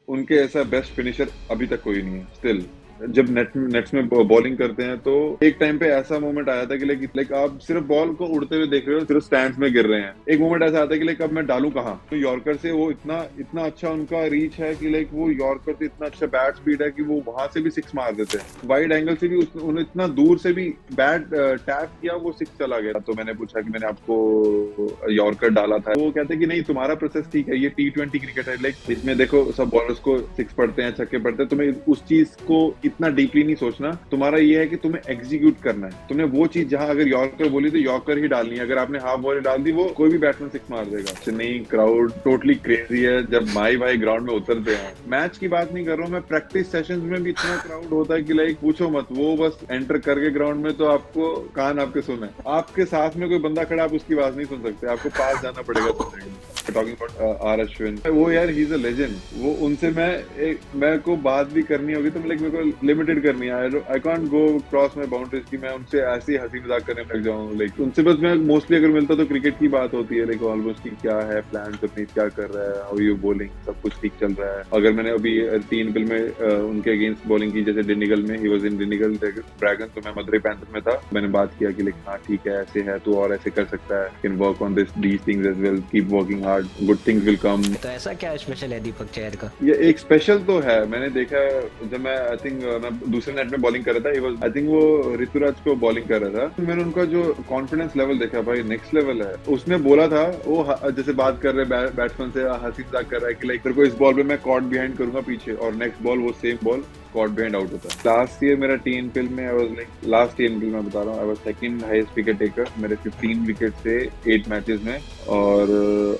उनके ऐसा best finisher अभी तक कोई नहीं है स्टिल। जब नेट्स में बॉलिंग करते हैं तो एक टाइम पे ऐसा मोमेंट आया था कि लाइक आप सिर्फ बॉल को उड़ते हुए देख रहे हो, सिर्फ स्टैंड्स में गिर रहे हैं। एक मोमेंट ऐसा आता है कि लाइक अब मैं डालूं कहाँ, तो यॉर्कर से वो इतना इतना अच्छा उनका रीच है कि लाइक वो यॉर्कर से इतना अच्छा बैट स्पीड है कि वो वहां से भी सिक्स मार देते हैं, वाइड एंगल से भी उन्होंने इतना दूर से भी बैट टैप किया, वो सिक्स चला गया। तो मैंने पूछा कि मैंने आपको यॉर्कर डाला था, वो कहते हैं कि नहीं तुम्हारा प्रोसेस ठीक है, ये T20 क्रिकेट है, लाइक इसमें देखो सब बॉलर्स को सिक्स पड़ते हैं, छक्के पड़ते हैं, तुम्हें उस चीज को इतना डीपली नहीं सोचना, तुम्हारा ये है कि तुम्हें एग्जीक्यूट करना है। तुमने वो चीज जहां अगर यॉर्कर बोली तो यॉर्कर ही डालनी है, अगर आपने हाफ बॉल डाल दी वो कोई भी बैट्समैन सिक्स मार देगा। चेन्नई क्राउड टोटली क्रेजी है जब माई भाई ग्राउंड में उतरते हैं। मैच की बात नहीं कर रहा हूँ मैं, प्रैक्टिस सेशंस में भी इतना क्राउड होता है कि लाइक पूछो मत, वो बस एंटर करके ग्राउंड में तो आपको कान आपके सुने, आपके साथ में कोई बंदा खड़ा, आप उसकी आवाज नहीं सुन सकते, आपको पास जाना पड़ेगा सुनने के लिए। टॉकिंग अबाउट आर अश्विन, वो यार ही इज अ लेजेंड। वो उनसे मैं को बात भी करनी होगी तो लाइक मेरे को लिमिटेड करनी है, I can't go cross my boundaries कि मैं उनसे ऐसे ही हंसी मजाक करने लग जाऊं। लाइक उनसे बस मैं मोस्टली अगर मिलता तो क्रिकेट की बात होती है, लाइक ऑलमोस्ट की क्या है प्लान, अपनी क्या कर रहा है, हाउ यू बॉलिंग, सब कुछ ठीक चल रहा है। अगर मैंने अभी 3 फिल्म में उनके अगेंस्ट बॉलिंग की, जैसे डिनिगल में ही वाज इन डिनिगल ड्रैगन, तो मैं मदुरई पैंथर में था, मैंने बात किया कि लाइक हाँ ठीक है ऐसे है तो और ऐसे कर सकता है, can work on these things as well, keep working hard, good things will come. तो ऐसा क्या स्पेशल है दीपक चहर का? ये एक स्पेशल तो है, मैंने देखा है जब मैं आई थिंक मैं दूसरे नेट में बॉलिंग कर रहा था, आई थिंक वो ऋतुराज को बॉलिंग कर रहा था, मैंने उनका जो कॉन्फिडेंस लेवल देखा, भाई नेक्स्ट लेवल है। उसने बोला था वो जैसे बात कर रहे बैट्समैन से हंसी मजाक कर रहा है कि लाइक तेरे को इस बॉल पे मैं कॉट बिहाइंड करूंगा पीछे, और नेक्स्ट बॉल वो same ball caught behind out होता है। लास्ट ईयर मेरा टीन फिल्म में I was like, last year film में बता रहा हूँ, I was second highest wicket taker, मेरे 15 विकेट थे 8 मैचेस में। और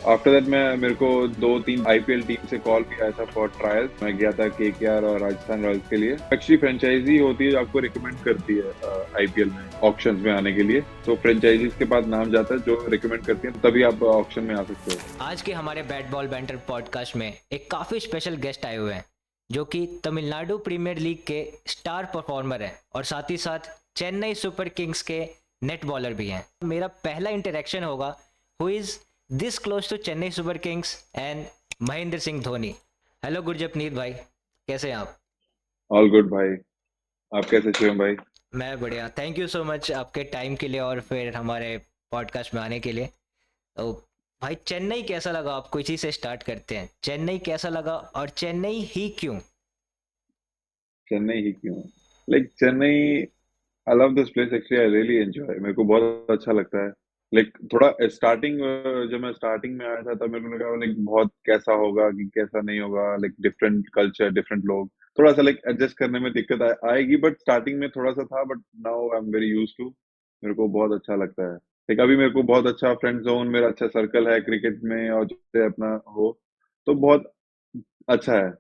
आफ्टर दैट मेरे को 2-3 आईपीएल टीम से कॉल भी आया था फॉर ट्रायल्स, मैं गया था केकेआर और राजस्थान रॉयल्स के लिए। एक्चुअली फ्रेंचाइजी होती है आपको रिकमेंड करती है आईपीएल में ऑक्शंस में आने के लिए, तो फ्रेंचाइजीज के पास नाम जाता है जो रिकमेंड करती है, तभी आप ऑक्शन में आ सकते हो। आज के हमारे बैट बॉल बैंटर पॉडकास्ट में एक काफ़ी स्पेशल गेस्ट आए हुए हैं जो कि तमिलनाडु प्रीमियर लीग के स्टार परफॉर्मर हैं और साथ ही साथ चेन्नई सुपर किंग्स के नेट बॉलर भी हैं। मेरा पहला इंटरेक्शन होगा who is this close to Chennai Super Kings and Mahendra Singh Dhoni. Hello Gurjapneet भाई, कैसे हैं आप? ऑल गुड भाई, आप कैसे शिवम भाई? मैं बढ़िया, थैंक यू सो मच आपके टाइम के लिए और फिर हमारे पॉडकास्ट में आने के लिए। तो भाई चेन्नई कैसा लगा आपको, इसी से स्टार्ट करते हैं। चेन्नई कैसा लगा और चेन्नई ही क्यों? चेन्नई ही क्यों? Like Chennai, I love this place actually, I really enjoy, मेरे को बहुत अच्छा लगता है। लाइक थोड़ा स्टार्टिंग, जब मैं स्टार्टिंग में आया था तब मेरे को लगा लाइक बहुत कैसा होगा कि कैसा नहीं होगा, लाइक डिफरेंट कल्चर, डिफरेंट लोग, थोड़ा सा लाइक एडजस्ट करने में दिक्कत आएगी, बट स्टार्टिंग में थोड़ा सा था, but now I am very use to, मेरे को बहुत अच्छा लगता है। लाइक अभी मेरे को बहुत अच्छा फ्रेंड जोन, मेरा अच्छा सर्कल है क्रिकेट में, और जैसे अपना हो तो बहुत अच्छा है।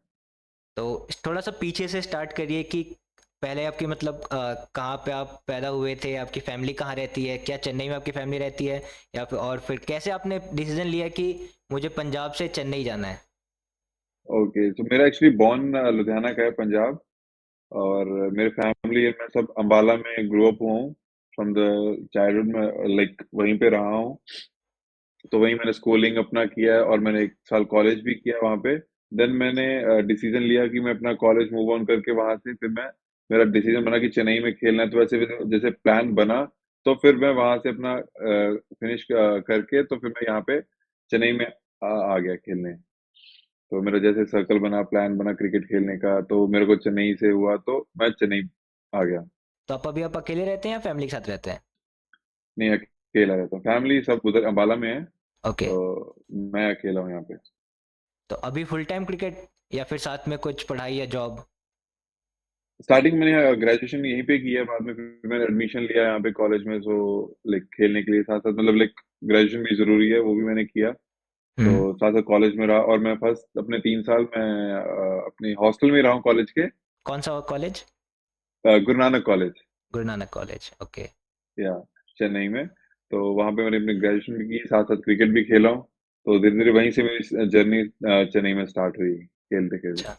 तो थोड़ा सा पीछे से स्टार्ट करिए कि पहले आपकी मतलब कहाँ पे आप पैदा हुए थे, आपकी फैमिली कहाँ रहती है, क्या चेन्नई में आपकी फैमिली रहती है, या फिर और फिर कैसे आपने डिसीजन लिया कि मुझे पंजाब से चेन्नई जाना है? ओके, तो मेरा एक्चुअली बॉर्न लुधियाना का है, पंजाब। और मेरे फैमिली मैं सब अंबाला में ग्रो अप हुआ हूँ, फ्रॉम द चाइल्डहुड में, लाइक वहीं पे रहा हूँ। तो वहीं मैंने स्कूलिंग अपना किया है, और मैंने 1 साल कॉलेज भी किया वहाँ पे। देन मैंने डिसीजन लिया कि मैं अपना कॉलेज मूव ऑन करके वहां से फिर मैं, मेरा डिसीजन बना कि चेन्नई में खेलना है, तो वैसे फिर जैसे प्लान बना, तो फिर मैं वहां से अपना फिनिश करके तो फिर मैं यहाँ पे चेन्नई में आ गया खेलने। तो मेरा जैसे सर्कल बना, प्लान बना क्रिकेट खेलने का, तो मेरे को चेन्नई से हुआ तो मैं चेन्नई आ गया। तो आप अकेले रहते हैं या फैमिली के साथ रहते हैं? नहीं, अकेला रहता हूँ, फैमिली सब उधर अंबाला में है, ओके। तो मैं अकेला हूँ यहाँ पे। तो अभी फुल टाइम क्रिकेट या फिर साथ में कुछ पढ़ाई या जॉब? स्टार्टिंग मैंने ग्रेजुएशन यहीं पे किया, बाद में फिर मैंने एडमिशन लिया यहाँ पे कॉलेज में, सो लाइक खेलने के लिए साथ साथ, मतलब लाइक ग्रेजुएशन भी जरूरी है, वो भी मैंने किया। तो हम्म। साथ साथ कॉलेज में रहा, और मैं फर्स्ट अपने 3 साल मैं अपनी हॉस्टल में ही रहा हूँ कॉलेज के, कौन सा college? Guru Nanak college, Guru Nanak college, okay. या चेन्नई में। तो वहाँ पे मैंने अपनी ग्रेजुएशन भी की, साथ साथ क्रिकेट भी खेला हूँ। तो धीरे धीरे वहीं से मेरी जर्नी चेन्नई में स्टार्ट हुई, खेलते खेलते। अच्छा।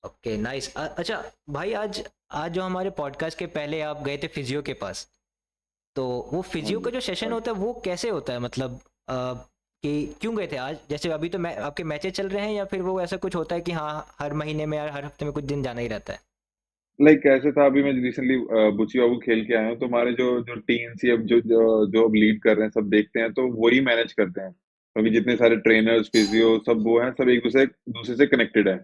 Okay, nice. अच्छा भाई, आज आज जो हमारे पॉडकास्ट के पहले आप गए थे फिजियो के पास, तो वो हाँ फिजियो का जी, जो सेशन हाँ। होता है वो कैसे होता है? मतलब कि क्यों गए थे आज? जैसे अभी तो आपके मैचेस चल रहे हैं, या फिर वो ऐसा कुछ होता है कि हाँ हर महीने में या हर हफ्ते में कुछ दिन जाना ही रहता है? लाइक ऐसे था, अभी मैं रिसेंटली बुची बाबू खेल के आया हूँ, तो हमारे जो जो टीम सी अब जो अब लीड कर रहे हैं सब देखते हैं, तो वही मैनेज करते हैं, क्योंकि जितने सारे ट्रेनर्स फिजियो सब वो हैं, सब एक दूसरे दूसरे से कनेक्टेड है।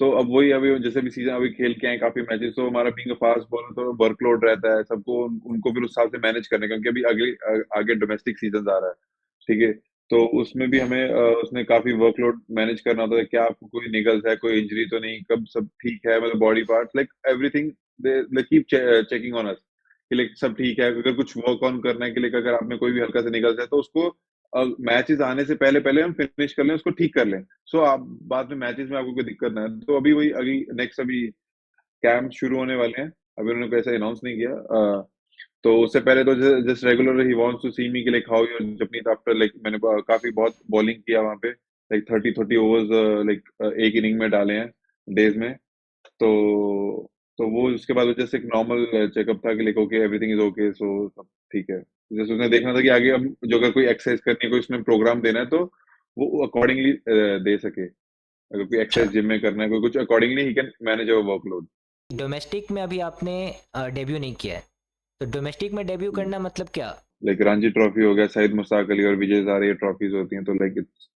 तो अब वही, अभी जैसे भी सीजन अभी खेल के आए काफी मैचेस, तो हमारा बीइंग फास्ट बॉलर तो वर्कलोड रहता है सबको, उनको फिर उस हिसाब से मैनेज करने का, क्योंकि अभी आगे डोमेस्टिक सीजन आ रहा है। ठीक है। तो उसमें भी हमें उसमें काफी वर्कलोड मैनेज करना होता है, क्या आपको कोई निगल्स है, कोई इंजरी तो नहीं, कब सब ठीक है, मतलब body part like everything, they keep checking on us कि लाइक सब ठीक है। अगर कुछ वर्क ऑन करना है कि लाइक अगर आप में कोई भी हल्का सा निगल्स है, तो उसको मैचेस आने से पहले पहले हम फिनिश कर लें, उसको ठीक कर लें। सो आप बाद में मैचेस में आपको कोई दिक्कत ना है। तो अभी वही, अभी नेक्स्ट अभी कैंप शुरू होने वाले हैं, अभी उन्होंने कोई ऐसा अनाउंस नहीं किया। तो उससे पहले तो जस्ट रेगुलर ही वांट्स टू सी मी कि लाइक हाउ योर जपनीत आफ्टर, लाइक मैंने काफी बहुत बॉलिंग किया वहां पे, लाइक 30 ओवर्स लाइक एक इनिंग में डाले हैं डेज में। तो वो उसके बाद जैसे एक नॉर्मल चेकअप था कि like okay everything is okay, so सब ठीक है। जैसे उसने देखना था कि आगे अब जो अगर कोई एक्सरसाइज करनी है, कोई उसमें प्रोग्राम देना है, तो वो अकॉर्डिंगली दे सके। अगर कोई अच्छा। एक्सरसाइज जिम में करना है, कोई कुछ accordingly he can manage our workload. Domestic में अभी आपने डेब्यू नहीं किया है, तो डोमेस्टिक में डेब्यू करना मतलब क्या? लाइक रणजी ट्रॉफी हो गया, सईद मुश्ताक अली और विजय हजारे, ये ट्रॉफीज होती हैं, तो लाइक इट्स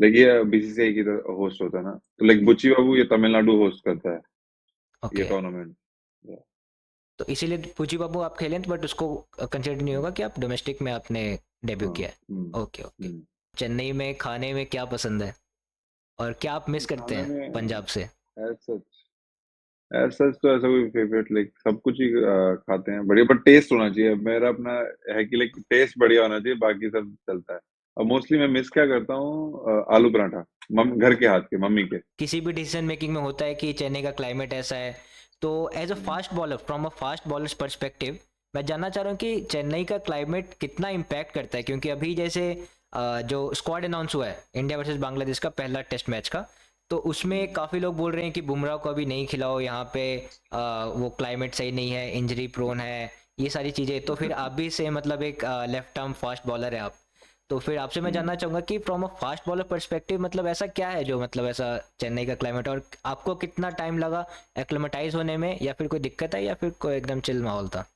लाइक ये बीसीसीआई की तरह होस्ट होता है ना, तो लाइक बुच्ची बाबू ये तमिलनाडु होस्ट करता है ये ओके। टूर्नामेंट। तो इसीलिए पूची बाबू आप खेलें, बट उसको कंसिडर नहीं होगा कि आप डोमेस्टिक में आपने डेब्यू हाँ। किया हम्म। है। Okay okay. हम्म। चेन्नई में खाने में क्या पसंद है, और क्या आप मिस करते खाने हैं में पंजाब से? एज सच एज सच तो ऐसा कोई फेवरेट, लाइक सब कुछ ही खाते हैं बढ़िया, बट टेस्ट होना चाहिए। मेरा अपना है कि लाइक टेस्ट बढ़िया होना चाहिए, बाकी सब चलता है। और मोस्टली मैं मिस क्या करता हूँ, आलू पराठा, घर के हाथ के, मम्मी के। किसी भी डिसीजन मेकिंग में होता है कि चेन्नई का क्लाइमेट ऐसा है, तो as a hmm. Fast bowler, from a fast bowler's perspective, मैं जानना चाह रहा हूँ कि चेन्नई का क्लाइमेट कितना इम्पैक्ट करता है, क्योंकि अभी जैसे जो स्क्वाड अनाउंस हुआ है इंडिया वर्सेस बांग्लादेश का पहला टेस्ट मैच का, तो उसमें हम्म। काफ़ी लोग बोल रहे हैं कि बुमराह को अभी नहीं खिलाओ यहाँ पे, वो क्लाइमेट सही नहीं है, इंजरी प्रोन है, ये सारी चीज़ें। तो फिर आप भी से मतलब एक लेफ्ट आर्म फास्ट बॉलर है आप, तो फिर आपसे मैं हम्म। जानना चाहूंगा कि from a fast bowler perspective मतलब ऐसा क्या है जो मतलब ऐसा चेन्नई का क्लाइमेट, और आपको कितना टाइम लगा एक्लेमेटाइज होने में, या फिर कोई दिक्कत है, या फिर कोई एकदम चिल माहौल था?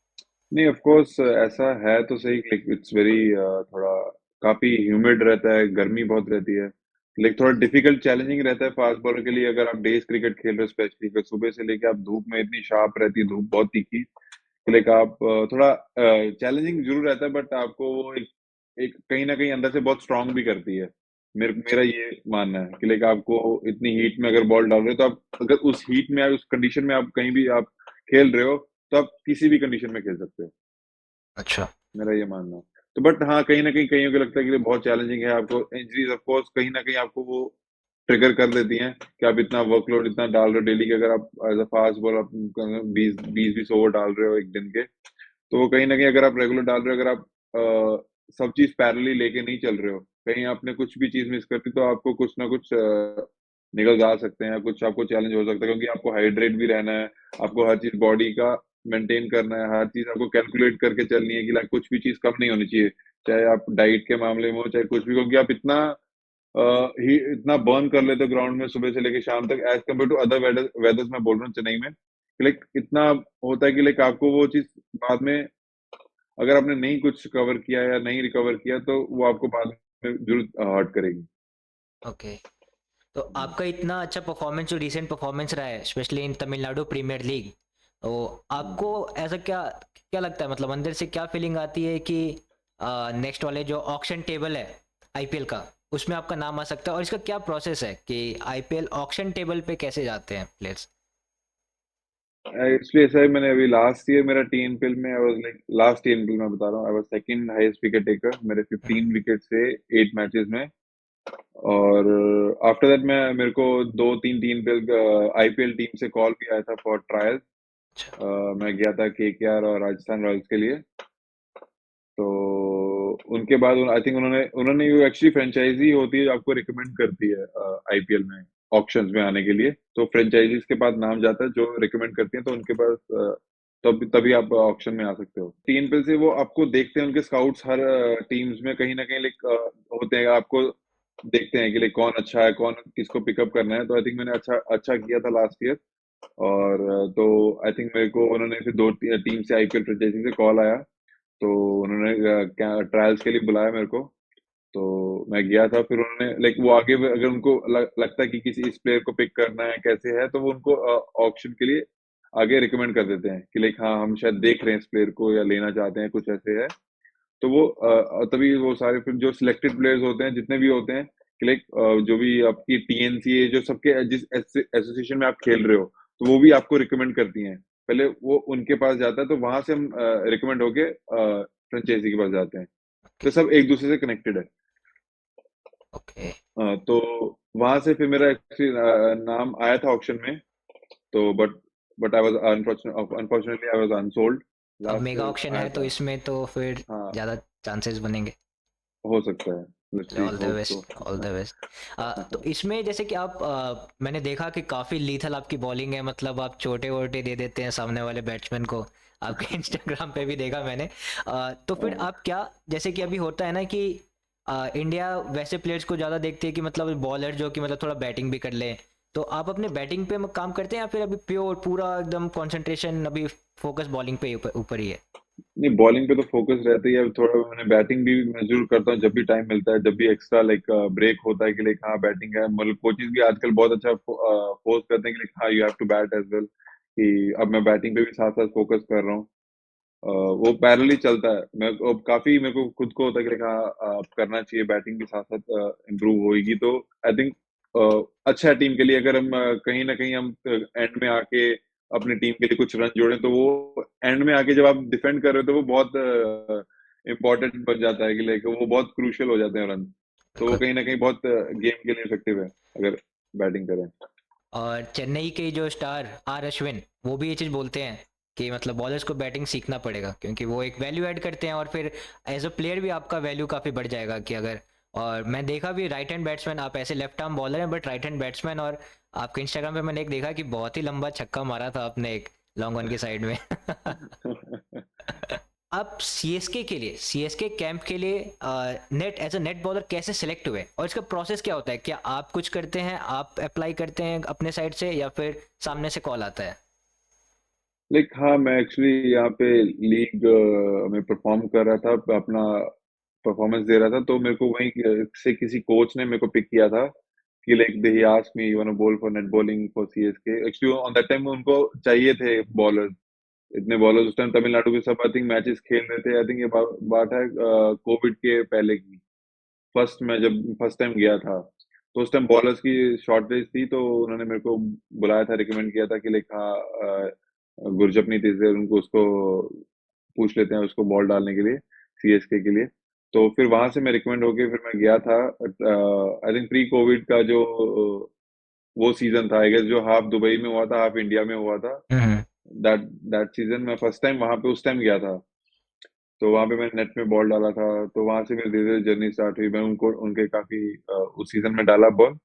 नहीं, ऑफ कोर्स ऐसा है तो सही, लाइक इट्स वेरी थोड़ा काफी ह्यूमिड रहता है, गर्मी बहुत रहती है, लाइक थोड़ा डिफिकल्ट चैलेंजिंग रहता है फास्ट बॉलर के लिए, अगर आप डेज क्रिकेट खेल रहे हो स्पेशली, अगर सुबह से लेके आप धूप में, इतनी शार्प रहती है धूप, बहुत तीखी, लाइक आप थोड़ा चैलेंजिंग जरूर रहता है, बट आपको वो एक कहीं ना कहीं अंदर से बहुत स्ट्रांग भी करती है। मेरा ये मानना है कि लाइक आपको इतनी हीट में अगर बॉल डाल रहे हो, तो आप अगर उस हीट में, उस कंडीशन में आप कहीं भी आप खेल रहे हो, तो आप किसी भी कंडीशन में खेल सकते हो। अच्छा। मेरा ये मानना है। तो बट हाँ, कहीं ना कहीं कईयों को लगता है कि ये बहुत चैलेंजिंग है, आपको इंजरीज ऑफ कोर्स कहीं ना कहीं आपको वो ट्रिगर कर देती हैं कि आप इतना वर्कलोड इतना डाल रहे हो डेली के, अगर आप एज अ फास्ट बॉलर आप 20 ओवर डाल रहे हो एक दिन के, तो वो कहीं ना कहीं अगर आप रेगुलर डाल रहे हो, अगर आप सब चीज पैरेलली लेके नहीं चल रहे हो, कहीं आपने कुछ भी चीज मिस कर दी, तो आपको कुछ ना कुछ निकल जा सकते हैं, कुछ आपको चैलेंज हो सकता है, क्योंकि आपको हाइड्रेट भी रहना है, आपको हर चीज बॉडी का मेंटेन करना है, हर चीज आपको कैलकुलेट करके चलनी है कि लाइक कुछ भी चीज कम नहीं होनी चाहिए, चाहे आप डाइट के मामले में हो, चाहे कुछ भी, क्योंकि आप इतना ही इतना बर्न कर लेते हो ग्राउंड में सुबह से लेके शाम तक, as compare to other weathers में बोल रहा हूँ चेन्नई में, लाइक इतना होता है कि लाइक आपको वो चीज बाद में, अगर आपने नहीं कुछ कवर किया या नहीं रिकवर किया, तो वो आपको बाद में जरूर हर्ट करेगी। ओके। तो आपका इतना अच्छा परफॉर्मेंस, जो रिसेंट परफॉर्मेंस रहा है specially in Tamil Nadu Premier League, तो आपको ऐसा क्या क्या लगता है, मतलब अंदर से क्या फीलिंग आती है कि नेक्स्ट वाले जो ऑक्शन टेबल है आईपीएल का, उसमें आपका नाम आ सकता है, और इसका क्या प्रोसेस है कि आईपीएल ऑक्शन टेबल पे कैसे जाते हैं प्लेयर्स? एक्चुअली ऐसा है, मैंने अभी लास्ट ईयर मेरा टीएनपीएल में, I was like last TNPL में बता रहा हूँ, I was second highest wicket taker, मेरे 15 विकेट से 8 मैचेस में। और आफ्टर दैट मैं मेरे को 2-3 टीएनपीएल आईपीएल टीम से कॉल भी आया था फॉर ट्रायल। अच्छा। मैं गया था केकेआर और राजस्थान रॉयल्स के लिए। तो उनके बाद आई थिंक उन्होंने उन्होंने ये एक्चुअली फ्रेंचाइजी होती है, आपको रिकमेंड करती है आईपीएल में ऑक्शंस में आने के लिए, तो फ्रेंचाइजीज के पास नाम जाता है जो रिकमेंड करती हैं, तो उनके पास तब तभी आप ऑक्शन में आ सकते हो। TNPL से वो आपको देखते हैं, उनके स्काउट्स हर टीम्स में कहीं ना कहीं लाइक होते हैं, आपको देखते हैं कि लाइक कौन अच्छा है, कौन किसको पिकअप करना है। तो आई थिंक मैंने अच्छा अच्छा किया था लास्ट ईयर। और तो आई थिंक मेरे को उन्होंने फिर दो टीम से, IPL फ्रेंचाइजी से कॉल आया, तो उन्होंने क्या ट्रायल्स के लिए बुलाया मेरे को। तो मैं गया था, फिर उन्होंने लाइक वो आगे अगर उनको लगता है कि किसी इस प्लेयर को पिक करना है कैसे है, तो वो उनको ऑक्शन के लिए आगे रिकमेंड कर देते हैं कि लाइक हाँ हम शायद देख रहे हैं इस प्लेयर को या लेना चाहते हैं, कुछ ऐसे है। तो वो तभी वो सारे फिर जो सिलेक्टेड प्लेयर्स होते हैं जितने भी होते हैं कि लाइक जो भी आपकी TNCA जो सबके जिस एसोसिएशन में आप खेल रहे हो, तो वो भी आपको रिकमेंड करती हैं। पहले वो उनके पास जाता है, तो वहां से हम रिकमेंड होके फ्रेंचाइजी के पास जाते हैं। तो ओके। सब एक दूसरे से कनेक्टेड है। ओके। तो वहां से फिर मेरा एक्चुअली नाम आया था ऑक्शन में। तो but I was unfortunately I was unsold. अब लास्ट मेगा ऑक्शन आया है तो था। इसमें तो फिर हाँ, ज़्यादा चांसेस बनेंगे। हो सकता है। Let's see, all the hope so. Best, all the best. तो इसमें जैसे कि आप मैंने देखा कि काफ़ी लीथल आपकी बॉलिंग है, मतलब आप छोटे वोटे दे देते हैं सामने वाले बैट्समैन को। आपके इंस्टाग्राम पे भी देखा मैंने। तो फिर आप क्या, जैसे कि अभी होता है ना कि इंडिया वैसे प्लेयर्स को ज़्यादा देखती है कि मतलब बॉलर जो कि मतलब थोड़ा बैटिंग भी कर ले। तो आप अपने बैटिंग पे काम करते हैं या फिर अभी प्योर पूरा एकदम कंसंट्रेशन अभी फोकस बॉलिंग पे ऊपर ऊपर ही है? नहीं, बॉलिंग पे तो फोकस रहता ही है। थोड़ा मैंने बैटिंग भी मैं जरूर करता हूँ जब भी टाइम मिलता है, जब भी एक्स्ट्रा लाइक ब्रेक होता है कि लाइक हाँ बैटिंग है। मतलब कोचेज भी आजकल बहुत अच्छा फोर्स करते हैं कि लाइक हाँ you have to bat as well, कि अब मैं बैटिंग पे भी साथ साथ फोकस कर रहा हूँ। वो पैरेलली चलता है। मैं अब काफी मेरे को खुद को होता है कि लाइक हाँ करना चाहिए, बैटिंग भी साथ साथ इम्प्रूव होगी तो आई थिंक अच्छा है टीम के लिए। अगर हम कहीं ना कहीं हम एंड में आके अपनी टीम के लिए कुछ रन जोड़ें, तो वो एंड में आके जब आप डिफेंड कर रहे हो तो वो बहुत इम्पोर्टेंट बन जाता है कि लाइक वो बहुत क्रूशियल हो जाते हैं रन। तो वो बिल्कुल। कहीं ना कहीं बहुत गेम के लिए इफेक्टिव है अगर बैटिंग करें। और चेन्नई के जो स्टार आर अश्विन, वो भी ये चीज़ बोलते हैं कि मतलब बॉलर्स को बैटिंग सीखना पड़ेगा क्योंकि वो एक वैल्यू ऐड करते हैं और फिर एज अ प्लेयर भी आपका वैल्यू काफ़ी बढ़ जाएगा कि अगर। और मैं देखा भी राइट हैंड बैट्समैन, आप ऐसे लेफ्ट आर्म बॉलर हैं बट राइट हैंड बैट्समैन, और आपके इंस्टाग्राम पे मैंने एक देखा कि बहुत ही लंबा छक्का मारा था आपने एक लॉन्ग ऑन की साइड में। आप सीएसके के लिए, सीएसके कैंप के लिए net as a net bowler कैसे सेलेक्ट हुए और इसका प्रोसेस क्या होता है? क्या आप कुछ करते हैं, आप अप्लाई करते हैं अपने साइड से या फिर सामने से कॉल आता है? लाइक हाँ, मैं एक्चुअली यहाँ पे लीग में परफॉर्म कर रहा था, अपना परफॉर्मेंस दे रहा था। तो मेरे को वहीं से किसी कोच ने मेरे को पिक किया था कि लाइक दे ही asked me, you want to bowl for net bowling for CSK। Actually on that time उनको चाहिए थे बॉलर, इतने बॉलर्स उस टाइम तमिलनाडु के सब आई थिंक मैचेस खेल रहे थे। आई थिंक ये बात है कोविड के पहले की। मैं जब फर्स्ट टाइम गया था, तो उस टाइम बॉलर्स की शॉर्टेज थी, तो उन्होंने मेरे को बुलाया था, रिकमेंड किया था कि लाइक हाँ गुरजपनीत इज देयर, उनको उसको पूछ लेते हैं उसको बॉल डालने के लिए CSK के लिए। तो फिर वहां से मैं रिकमेंड होके फिर मैं गया था। आई थिंक प्री कोविड का जो वो सीजन था, आई गेस, जो हाफ दुबई में हुआ था हाफ इंडिया में हुआ था। हम्म। दैट दैट सीजन मैं फर्स्ट टाइम वहां पे उस टाइम गया था। तो वहां पे मैंने नेट में बॉल डाला था। तो वहां से मेरी धीरे धीरे जर्नी स्टार्ट हुई। मैं उनको उनके काफी उस सीजन में डाला बॉल।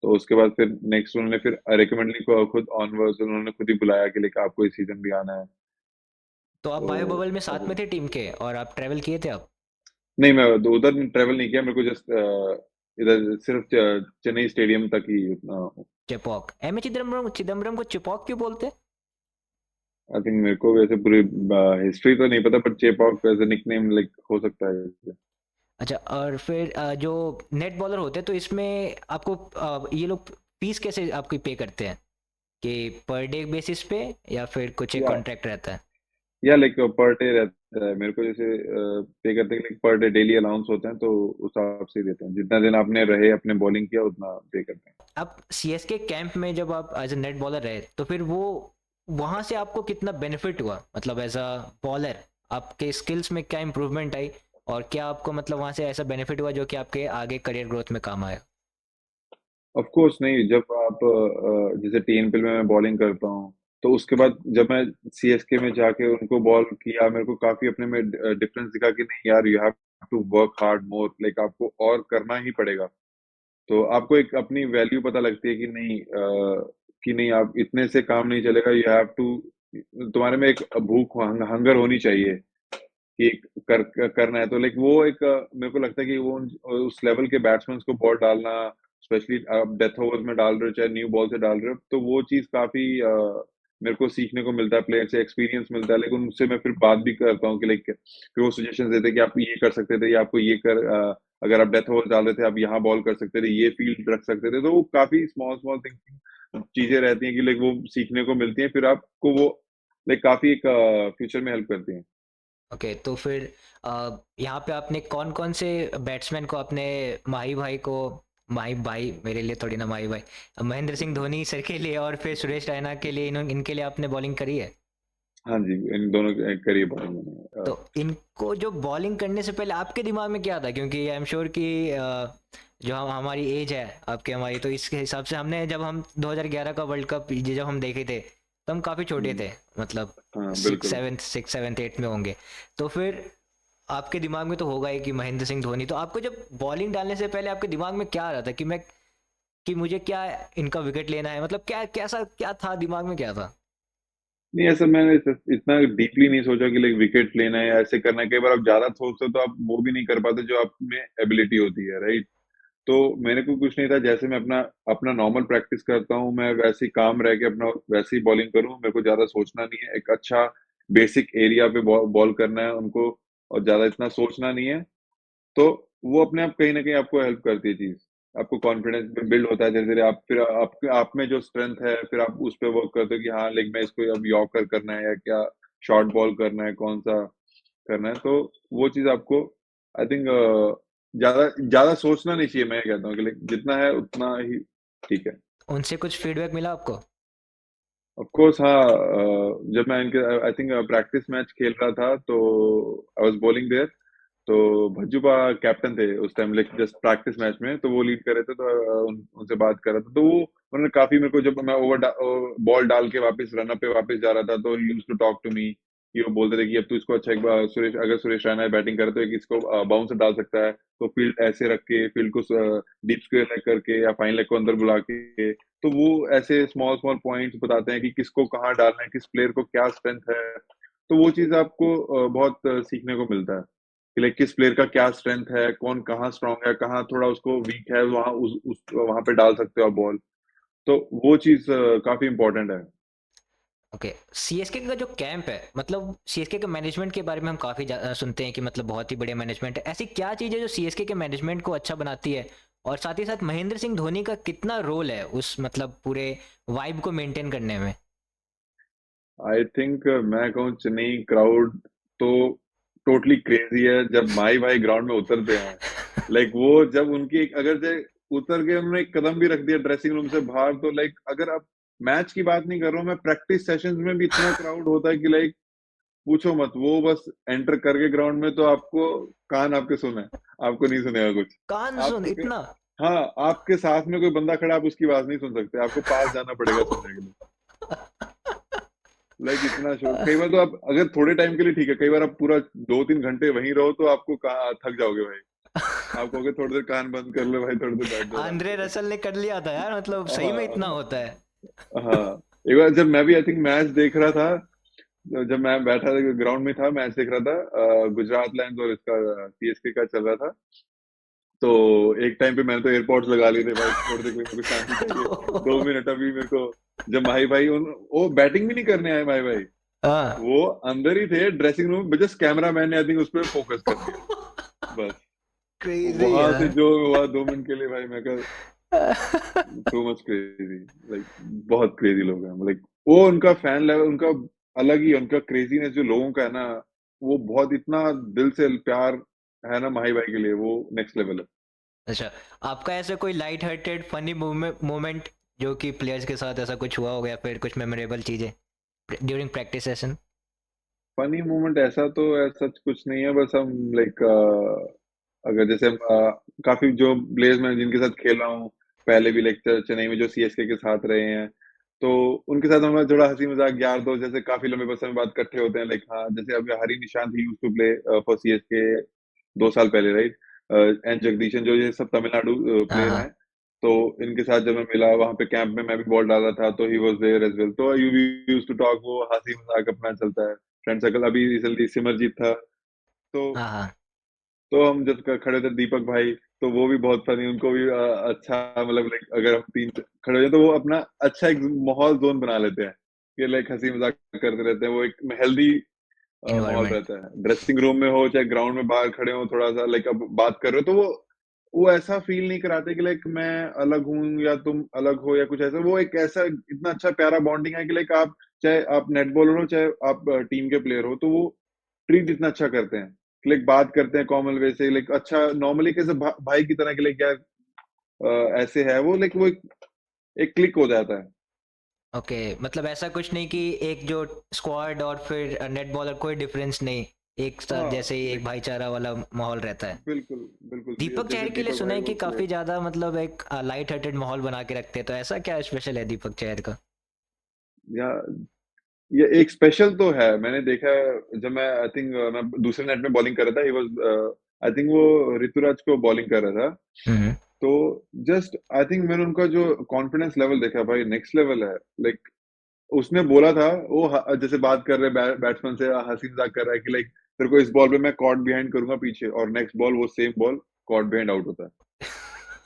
तो उसके बाद फिर नेक्स्ट उन्होंने फिर रिकमेंडली को खुद ऑनवर्ड्स उन्होंने खुद ही बुलाया कि लेकर आपको इस सीजन भी आना है। तो आप तो बायो बबल में साथ अभी में थे टीम के और आप ट्रेवल किए थे आप? नहीं, मैं उधर ट्रेवल नहीं किया। मेरे को जस्ट इधर सिर्फ चेन्नई स्टेडियम तक ही उतना। चेपॉक, एम ए चिदम्बरम, चिदम्बरम को चिपॉक क्यों बोलते हैं? आई थिंक मेरे को वैसे पूरी हिस्ट्री तो नहीं पता, पर Chepauk as a nickname like हो सकता है। अच्छा, और फिर जो नेट बॉलर होते हैं तो इसमें आपको ये लोग फीस कैसे आपकी पे करते हैं, कि पर डे बेसिस पे या फिर कुछ एक या कॉन्ट्रैक्ट रहता है? या लाइक पर डे रहता है। मेरे को जैसे पे करते हैं, like per day daily allowance होते हैं, तो उस हिसाब से ही देते हैं। जितना दिन आपने रहे अपने बॉलिंग किया उतना पे करते हैं। अब सीएसके कैंप में जब आप एज ए नेट बॉलर रहे तो फिर वो वहां से आपको कितना बेनिफिट हुआ, मतलब एज अ बॉलर आपके स्किल्स में क्या इंप्रूवमेंट आई और क्या आपको मतलब वहां से ऐसा बेनिफिट हुआ जो कि आपके आगे करियर ग्रोथ में काम आया? ऑफ कोर्स नहीं, जब आप जैसे TNPL में मैं बॉलिंग करता हूँ, तो उसके बाद जब मैं CSK में जाके उनको बॉल किया, मेरे को काफी अपने में डिफरेंस दिखा कि नहीं यार, you have to work hard more, like आपको और करना ही पड़ेगा। तो आपको एक अपनी वैल्यू पता लगती है कि नहीं, कि नहीं आप इतने से काम नहीं चलेगा, यू हैव टू तुम्हारे में एक भूख हंगर होनी चाहिए कि करना है, तो लाइक वो एक मेरे को लगता है कि वो उस लेवल के बैट्समैन को बॉल डालना, स्पेशली आप डेथ ओवर्स में डाल रहे हो चाहे न्यू बॉल से डाल रहे हो, तो वो चीज काफी मेरे को सीखने को मिलता है, प्लेयर से एक्सपीरियंस मिलता है। लेकिन उनसे मैं फिर बात भी करता हूँ कि लाइक फिर वो सजेशन देते हैं कि आप ये कर सकते थे, या आपको ये अगर आप डेथ ओवर डाल रहे थे आप यहाँ बॉल कर सकते थे, ये फील्ड रख सकते थे। तो वो काफी स्मॉल स्मॉल थिंकिंग चीजें रहती हैं कि लाइक वो सीखने को मिलती हैं, फिर आपको वो लाइक काफी एक फ्यूचर में हेल्प करती हैं। ओके, तो फिर यहाँ पे आपने कौन कौन से बैट्समैन को अपने माही भाई को, माही भाई मेरे लिए थोड़ी ना माही भाई, महेंद्र सिंह धोनी सर के लिए और फिर सुरेश रैना के लिए, इनके लिए आपने बॉलिंग करी है? हाँ जी, इन दोनों के करिए बॉलिंग मैंने। तो इनको जो बॉलिंग करने से पहले आपके दिमाग में क्या था? क्योंकि आई एम श्योर कि जो हमारी एज है आपके हमारी, तो इसके हिसाब से हमने जब हम 2011 का वर्ल्ड कप जब हम देखे थे तो हम काफ़ी छोटे हम्म, थे, मतलब हाँ बिल्कुल। सिक्स सेवन्थ एट में होंगे। तो फिर आपके दिमाग में तो होगा ही कि महेंद्र सिंह धोनी, तो आपको जब बॉलिंग डालने से पहले आपके दिमाग में क्या आ रहा था कि मैं, कि मुझे क्या इनका विकेट लेना है, मतलब क्या कैसा क्या था दिमाग में, क्या था? नहीं, ऐसा मैंने इतना डीपली नहीं सोचा कि लाइक विकेट लेना है या ऐसे करना है। कई बार आप ज्यादा सोचते हो तो आप वो भी नहीं कर पाते जो आप में एबिलिटी होती है, राइट। तो मेरे को कुछ नहीं था, जैसे मैं अपना अपना नॉर्मल प्रैक्टिस करता हूँ, मैं वैसे ही काम रह के अपना वैसे ही बॉलिंग करूँ। मेरे को ज्यादा सोचना नहीं है, एक अच्छा बेसिक एरिया पे बॉल करना है उनको, और ज्यादा इतना सोचना नहीं है। तो वो अपने आप कहीं ना कहीं आपको हेल्प करती है चीज। आपको कॉन्फिडेंस बिल्ड होता है धीरे धीरे, आप फिर आप में जो स्ट्रेंथ है फिर आप उस पर वर्क करते हो कि हाँ लाइक मैं इसको अब यॉर्कर करना है या क्या शॉर्ट बॉल करना है, कौन सा करना है। तो वो चीज आपको आई थिंक ज्यादा ज्यादा सोचना नहीं चाहिए। मैं कहता हूँ कि लाइक जितना है उतना ही ठीक है। उनसे कुछ फीडबैक मिला आपको? ऑफ कोर्स हाँ, जब मैं इनके आई थिंक प्रैक्टिस मैच खेल रहा था तो आई वाज बॉलिंग देयर। तो भज्जूबा कैप्टन थे उस time, like just practice match में, तो वो लीड कर रहे थे। तो उनसे बात कर रहा था, तो वो उन्होंने काफी मेरे को, जब मैं बॉल डाल के वापस रन पे वापस जा रहा था, तो he used to talk to me कि वो बोलते थे कि अब तू इसको अच्छा एक बार सुरेश, अगर सुरेश रैना बैटिंग करे तो एक इसको बाउंस डाल सकता है, तो फील्ड ऐसे रख के फील्ड को डीप स्क्वेयर लेग करके या फाइन लेग को अंदर बुला के। तो वो ऐसे स्मॉल स्मॉल पॉइंट्स बताते हैं कि किसको कहाँ डालना है, किस प्लेयर को क्या स्ट्रेंथ है। तो वो चीज आपको बहुत सीखने को मिलता है कि लाइक किस प्लेयर का क्या स्ट्रेंथ है, कौन कहाँ स्ट्रांग है, कहाँ थोड़ा उसको वीक है, वहां उस वहां पे डाल सकते हो आप बॉल। तो वो चीज काफी इंपॉर्टेंट है। ओके, सीएसके का जो कैंप है, मतलब सीएसके के मैनेजमेंट के बारे में हम काफ़ी सुनते हैं कि मतलब बहुत ही बढ़िया मैनेजमेंट है। ऐसी क्या चीज़ है जो सीएसके के मैनेजमेंट को अच्छा बनाती है? और साथ ही साथ महेंद्र सिंह धोनी का कितना रोल है उस मतलब पूरे वाइब को मेंटेन करने में? आई थिंक मैं कहूँ चेन्नई क्राउड तो टोटली क्रेजी है जब माई भाई ग्राउंड में उतरते हैं। लाइक वो जब उनकी अगर से उतर के उन्होंने एक कदम भी रख दिया ड्रेसिंग रूम से बाहर, तो लाइक अगर आप मैच की बात नहीं कर रहा हूँ, मैं प्रैक्टिस सेशंस में भी इतना क्राउड होता है कि लाइक पूछो मत। वो बस एंटर करके ग्राउंड में तो आपको कान आपके सुने, आपको नहीं सुनेगा कुछ। कान सुन आपको इतना? हाँ, आपके साथ में कोई बंदा खड़ा, आप उसकी आवाज नहीं सुन सकते, आपको पास जाना पड़ेगा सुनने के लिए। लाइक इतना शोर, कई बार तो आप अगर थोड़े टाइम के लिए ठीक है, कई बार आप पूरा 2-3 घंटे वहीं रहो तो आपको कहाँ थक जाओगे भाई। आप कहोगे थोड़ी देर कान बंद कर लो भाई, थोड़ी देर बैठ जाओ आराम आंद्रे से। रसल ने कर लिया था यार, मतलब सही में इतना हाँ होता है? हाँ। एक बार जब मैं भी आई थिंक मैच देख रहा था, जब मैं बैठा था ग्राउंड में था, मैच देख रहा था, गुजरात लायंस और इसका सीएसके का चल रहा था। तो एक टाइम पे मैंने तो एयरपॉड्स लगा लिए थे भाई, थोड़ी देर के लिए मेरे को शांति चाहिए। 2 मिनट अभी मेरे को। जब माही भाई वो बैटिंग भी नहीं करने आए माही भाई, हाँ। वो अंदर ही थे ड्रेसिंग रूम में, जस्ट कैमरा मैन ने आई थिंक उस पर फोकस कर दिया बस। क्रेजी वहां से यार। जो हुआ 2 मिनट के लिए भाई, मैं कहा टू मच क्रेजी। लाइक बहुत क्रेजी लोग हैं, लाइक वो उनका फैन लेवल उनका अलग ही, उनका क्रेजीनेस जो लोगों का है ना, वो बहुत इतना दिल से प्यार है ना माही भाई के लिए, वो नेक्स्ट लेवल है। अच्छा, आपका ऐसा कोई लाइट हार्टेड फनी मोमेंट जो कि प्लेयर्स के साथ ऐसा कुछ हुआ हो, या फिर कुछ मेमोरेबल चीजें during practice session? Funny moment ऐसा तो ऐसा कुछ नहीं है, बस हम लाइक अगर जैसे हम काफी जो प्लेयर्स मैं जिनके साथ खेल रहा हूँ पहले भी, लाइक चेन्नई में जो सीएसके के साथ रहे हैं, तो उनके साथ हमारा थोड़ा हंसी मजाक यार दोस्त, जैसे काफी लंबे समय बाद इकट्ठे होते हैं। लाइक हाँ, जैसे अभी हरी निशांत ही used to play for CSK 2 साल पहले, राइट। एंड जगदीशन जो ये सब तमिलनाडु हाँ प्लेयर हाँ। हैं। तो इनके साथ जब मैं मिला वहां पे कैंप में, मैं भी बॉल डाला था, तो he was there as well. तो यू यूज्ड टू टॉक, वो हंसी मजाक अपना चलता है, फ्रेंड सर्कल। अभी रिसेंटली सिमरजीत था, तो हाँ हाँ। हम जब खड़े थे, दीपक भाई, तो वो भी बहुत फनी, उनको भी अच्छा, मतलब लाइक अगर हम तीन खड़े हो जाए तो वो अपना अच्छा एक माहौल जोन बना लेते हैं कि लाइक हंसी मजाक करते रहते हैं। वो एक हेल्दी माहौल इन्वायरमेंट। रहता है, ड्रेसिंग रूम में हो चाहे ग्राउंड में बाहर खड़े हो, थोड़ा सा लाइक अब बात कर रहे हो तो वो ऐसा फील नहीं कराते कि लाइक मैं अलग हूँ या तुम अलग हो या कुछ ऐसा। वो एक ऐसा इतना अच्छा प्यारा बॉन्डिंग है कि लाइक आप चाहे आप नेट बॉलर हो चाहे आप टीम के प्लेयर हो, तो वो ट्रीट इतना अच्छा करते हैं, लाइक बात करते हैं कॉमन वे से, लाइक अच्छा नॉर्मली कैसे भाई की तरह के, लाइक यार ऐसे है वो, लाइक वो एक क्लिक हो जाता है। ओके, मतलब ऐसा कुछ नहीं कि एक जो स्क्वाड और फिर नेट बॉलर, कोई डिफरेंस नहीं, एक साथ हाँ जैसे ही एक लाइक भाईचारा वाला माहौल रहता है। बिल्कुल बिल्कुल, दीपक जैसे चहर के लिए दीपक सुना भाई है कि वो काफी प्लेयर। ज्यादा मतलब एक लाइट हार्टेड माहौल बना के रखते हैं, तो ऐसा क्या स्पेशल है दीपक चहर का? या ये एक स्पेशल तो है, मैंने देखा है जब मैं आई थिंक मैं दूसरे नेट में बॉलिंग कर रहा था, ही वाज आई थिंक वो ऋतुराज को बॉलिंग कर रहा था। हम्म। तो जस्ट आई थिंक मैंने उनका जो कॉन्फिडेंस लेवल देखा, भाई नेक्स्ट लेवल है। लाइक उसने बोला था, वो जैसे बात कर रहे बैट्समैन से हंसी मजाक कर रहा है कि लाइक तेरे को इस बॉल पे मैं कॉट बिहाइंड करूंगा पीछे, और नेक्स्ट बॉल वो same ball caught behind out होता है।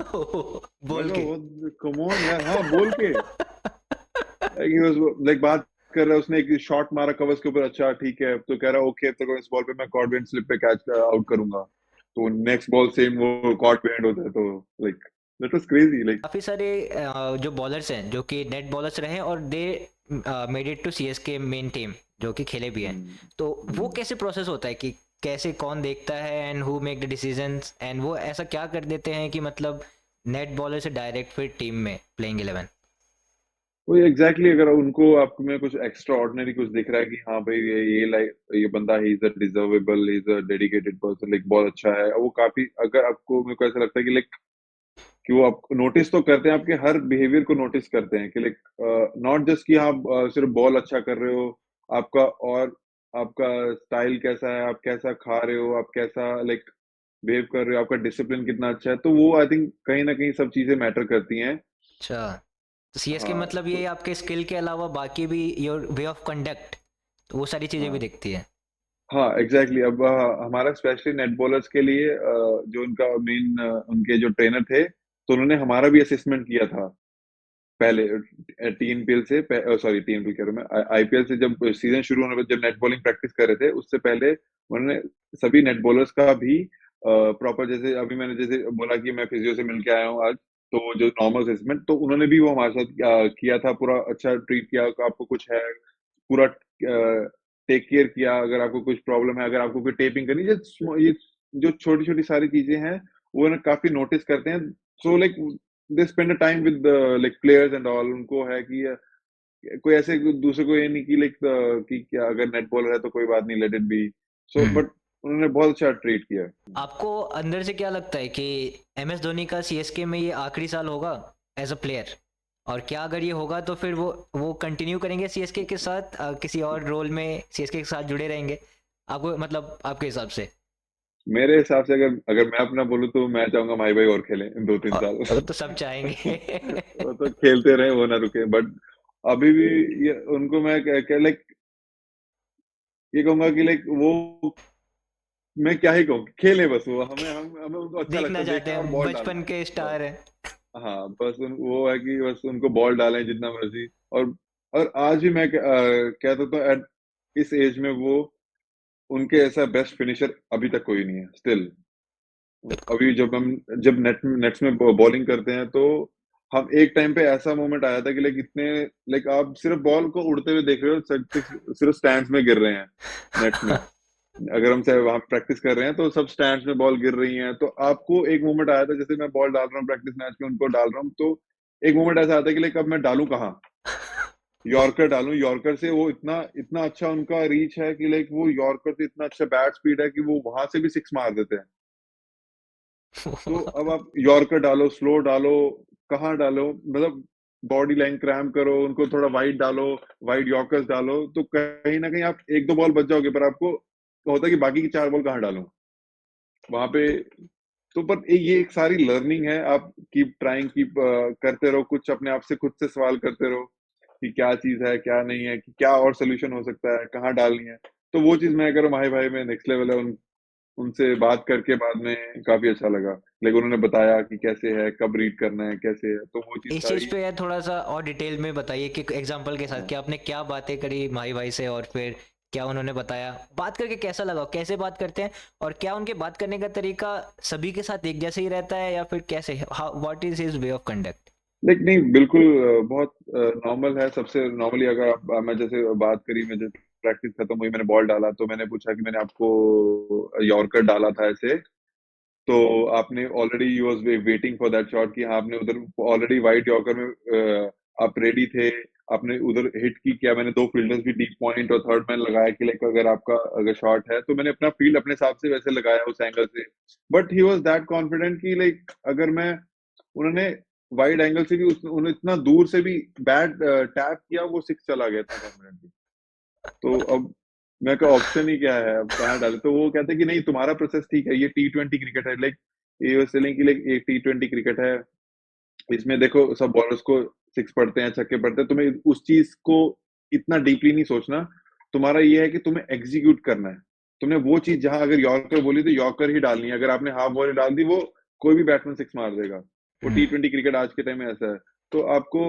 मैं बोल कहा के। वो कम ऑन यार, हाँ बोल के, लाइक ही वाज लाइक बात कर रहा है, उसने एक शॉट मारा कवर्स के ऊपर, अच्छा ठीक है, तो कह रहा ओके तेरे को इस बॉल पे मैं कॉट बिहाइंड स्लिप पे कैच आउट करूंगा, तो नेक्स्ट बॉल सेम वो कॉट बिहाइंड होता है। तो like that was crazy like. काफी सारे जो बॉलर्स हैं जो कि नेट बॉलर्स रहे हैं और they made it to CSK main team, जो कि खेले भी हैं, तो वो कैसे प्रोसेस होता है कि कैसे कौन देखता है and who make the decisions, and वो ऐसा क्या कर देते हैं कि मतलब नेट बॉलर से डायरेक्ट फिर टीम में प्लेइंग 11? वो एग्जैक्टली अगर उनको आपको में कुछ एक्स्ट्रा ऑर्डिनरी कुछ दिख रहा है कि हाँ भाई ये लाइक ये बंदा he is a deservable, is a dedicated person, like बहुत अच्छा है वो, काफी अगर आपको मेरे को ऐसा लगता है कि लाइक कि वो आप नोटिस तो करते हैं, आपके हर बिहेवियर को नोटिस करते हैं कि लाइक नॉट जस्ट कि आप सिर्फ बॉल अच्छा कर रहे हो, आपका और आपका स्टाइल कैसा है, आप कैसा खा रहे हो, आप कैसा लाइक बिहेव कर रहे हो, आपका डिसिप्लिन कितना अच्छा है, तो वो आई थिंक कहीं ना कहीं सब चीजें मैटर करती हैं। अच्छा, तो सीएसके हाँ मतलब ये तो आपके स्किल के अलावा बाकी भी योर वे ऑफ कंडक्ट, तो वो सारी चीजें भी हाँ दिखती है। हाँ एग्जैक्टली अब हमारा स्पेशली नेट बॉलर्स के लिए जो उनका मेन उनके जो ट्रेनर थे, तो उन्होंने हमारा भी असेसमेंट किया था पहले, टीएनपीएल से, सॉरी टीएनपीएल कह रहा हूं मैं, आईपीएल से जब सीजन शुरू होने पर, जब नेट बॉलिंग प्रैक्टिस कर रहे थे उससे पहले उन्होंने सभी नेट बॉलर्स का भी प्रॉपर, जैसे अभी मैंने जैसे बोला कि मैं फिजियो से मिलके आया हूँ आज, तो जो नॉर्मल असेसमेंट, तो उन्होंने भी वो हमारे साथ किया था, पूरा अच्छा ट्रीट किया, आपको कुछ है पूरा टेक केयर किया, अगर आपको कुछ प्रॉब्लम है, अगर आपको कोई टेपिंग करनी है, ये जो छोटी छोटी सारी चीजें हैं वो ना काफी नोटिस करते हैं। So like they spend a time with like players and all, उनको है कि कोई ऐसे दूसरे को ये नहीं कि लाइक कि क्या अगर नेट बॉलर है तो कोई बात नहीं, let it be. So hmm. But उन्होंने बहुत अच्छा ट्रीट किया। आपको अंदर से क्या लगता है कि एम एस धोनी का सीएसके में ये आखिरी साल होगा एज अ प्लेयर? और क्या अगर ये होगा तो फिर वो कंटिन्यू करेंगे सीएसके के साथ, किसी और रोल में सीएसके के साथ जुड़े रहेंगे? आपको मतलब आपके हिसाब से? मेरे हिसाब से अगर अगर मैं अपना बोलूँ तो मैं चाहूंगा भाई भाई और खेलें 2-3 साल। और तो सब चाहेंगे। वो तो खेलते रहे, वो ना रुके, बट अभी भी ये उनको मैं लाइक ये कहूंगा कि लाइक वो, मैं क्या ही कहूँ, खेले बस वो, हमें उनको अच्छा लगता देखना है चाहते देखना और हैं, बॉल डालना। बचपन के बस स्टार है। हाँ बस वो है कि बस उनको बॉल डालें जितना मर्जी। और आज भी मैं कहता हूँ एट इस एज में वो, उनके ऐसा बेस्ट फिनिशर अभी तक कोई नहीं है स्टिल। बिल्कुल। अभी जब नेट्स में बॉलिंग करते हैं, तो हम एक टाइम पे ऐसा मोमेंट आया था कि लाइक इतने, लाइक आप सिर्फ बॉल को उड़ते हुए देख रहे हो, सिर्फ स्टैंड्स में गिर रहे हैं नेट्स में। अगर हम चाहे वहां प्रैक्टिस कर रहे हैं तो सब स्टैंड्स में बॉल गिर रही हैं, तो आपको एक मोमेंट आया था, जैसे मैं बॉल डाल रहा हूँ प्रैक्टिस मैच में, उनको डाल रहा हूँ, तो एक मोमेंट ऐसा आता है कि लाइक अब मैं डालूं कहाँ, यॉर्कर डालूं, यॉर्कर से वो इतना इतना अच्छा उनका रीच है कि लाइक वो यॉर्कर से इतना अच्छा बैट स्पीड है कि वो वहां से भी सिक्स मार देते हैं। तो अब आप यॉर्कर डालो, स्लो डालो, कहाँ डालो, मतलब बॉडी लाइन क्रैम करो, उनको थोड़ा वाइड डालो, वाइड यॉर्कर्स डालो, तो कहीं ना कहीं आप एक दो बॉल बच जाओगे, पर आपको होता है कि बाकी की चार बॉल कहाँ डालूं, वहां पे तो पर ये एक सारी लर्निंग है, आप कीप ट्राइंग, कीप करते रहो, कुछ अपने आप से खुद से सवाल करते रहो कि क्या चीज़ है, क्या नहीं है, कि क्या और सॉल्यूशन हो सकता है, कहाँ डालनी है। तो वो चीज़ मैं कह रहा हूँ भाई भाई में नेक्स्ट लेवल है। उनसे बात करके बाद में काफ़ी अच्छा लगा। लाइक उन्होंने बताया कि कैसे है, कब रीड करना है, कैसे है, तो वो चीज़ इस चीज़ सारी। पे यार थोड़ा सा और डिटेल में बताइए कि एग्जांपल के साथ हाँ। कि आपने क्या बातें करी माही भाई से और फिर क्या उन्होंने बताया, बात करके कैसा लगा, कैसे बात करते हैं और क्या उनके बात करने का तरीका सभी के साथ एक जैसे ही रहता है या फिर कैसे, what is his way of conduct? Like नहीं, बिल्कुल बहुत नॉर्मल है, सबसे नॉर्मली। अगर आप मैं जैसे बात करी, मैं जब प्रैक्टिस खत्म हुई, मैंने बॉल डाला तो मैंने पूछा कि मैंने आपको यॉर्कर डाला था ऐसे, तो आपने already you was waiting for that shot कि हाँ आपने उधर ऑलरेडी वाइड यॉर्कर में आप रेडी थे, आपने उधर हिट की क्या? मैंने दो फील्डर्स भी डीप पॉइंट और थर्ड मैन लगाया कि लाइक अगर आपका अगर शॉट है तो मैंने अपना फील्ड अपने हिसाब से वैसे लगाया उस एंगल से। But he was that confident कि लाइक अगर मैं, उन्होंने वाइड एंगल से भी उन्होंने इतना दूर से भी बैट टैप किया, वो सिक्स चला गया इतना कॉन्फिडेंटली। तो अब मैं का ऑप्शन ही क्या है, अब कहाँ डाले? तो वो कहते हैं कि नहीं तुम्हारा प्रोसेस ठीक है, ये T20 क्रिकेट है। लाइक ये वाज टेलिंग कि लाइक ये T20 क्रिकेट है, इसमें देखो सब बॉलर्स को सिक्स पड़ते हैं, छक्के पड़ते हैं, तुम्हें उस चीज को इतना डीपली नहीं सोचना। तुम्हारा ये है कि तुम्हें एग्जीक्यूट करना है। तुमने वो चीज जहां अगर यॉर्कर बोली तो यॉर्कर ही डालनी है, अगर आपने हाफ बॉल डाल दी वो कोई भी बैट्समैन सिक्स मार देगा। वो T20 क्रिकेट आज के टाइम में ऐसा है। तो आपको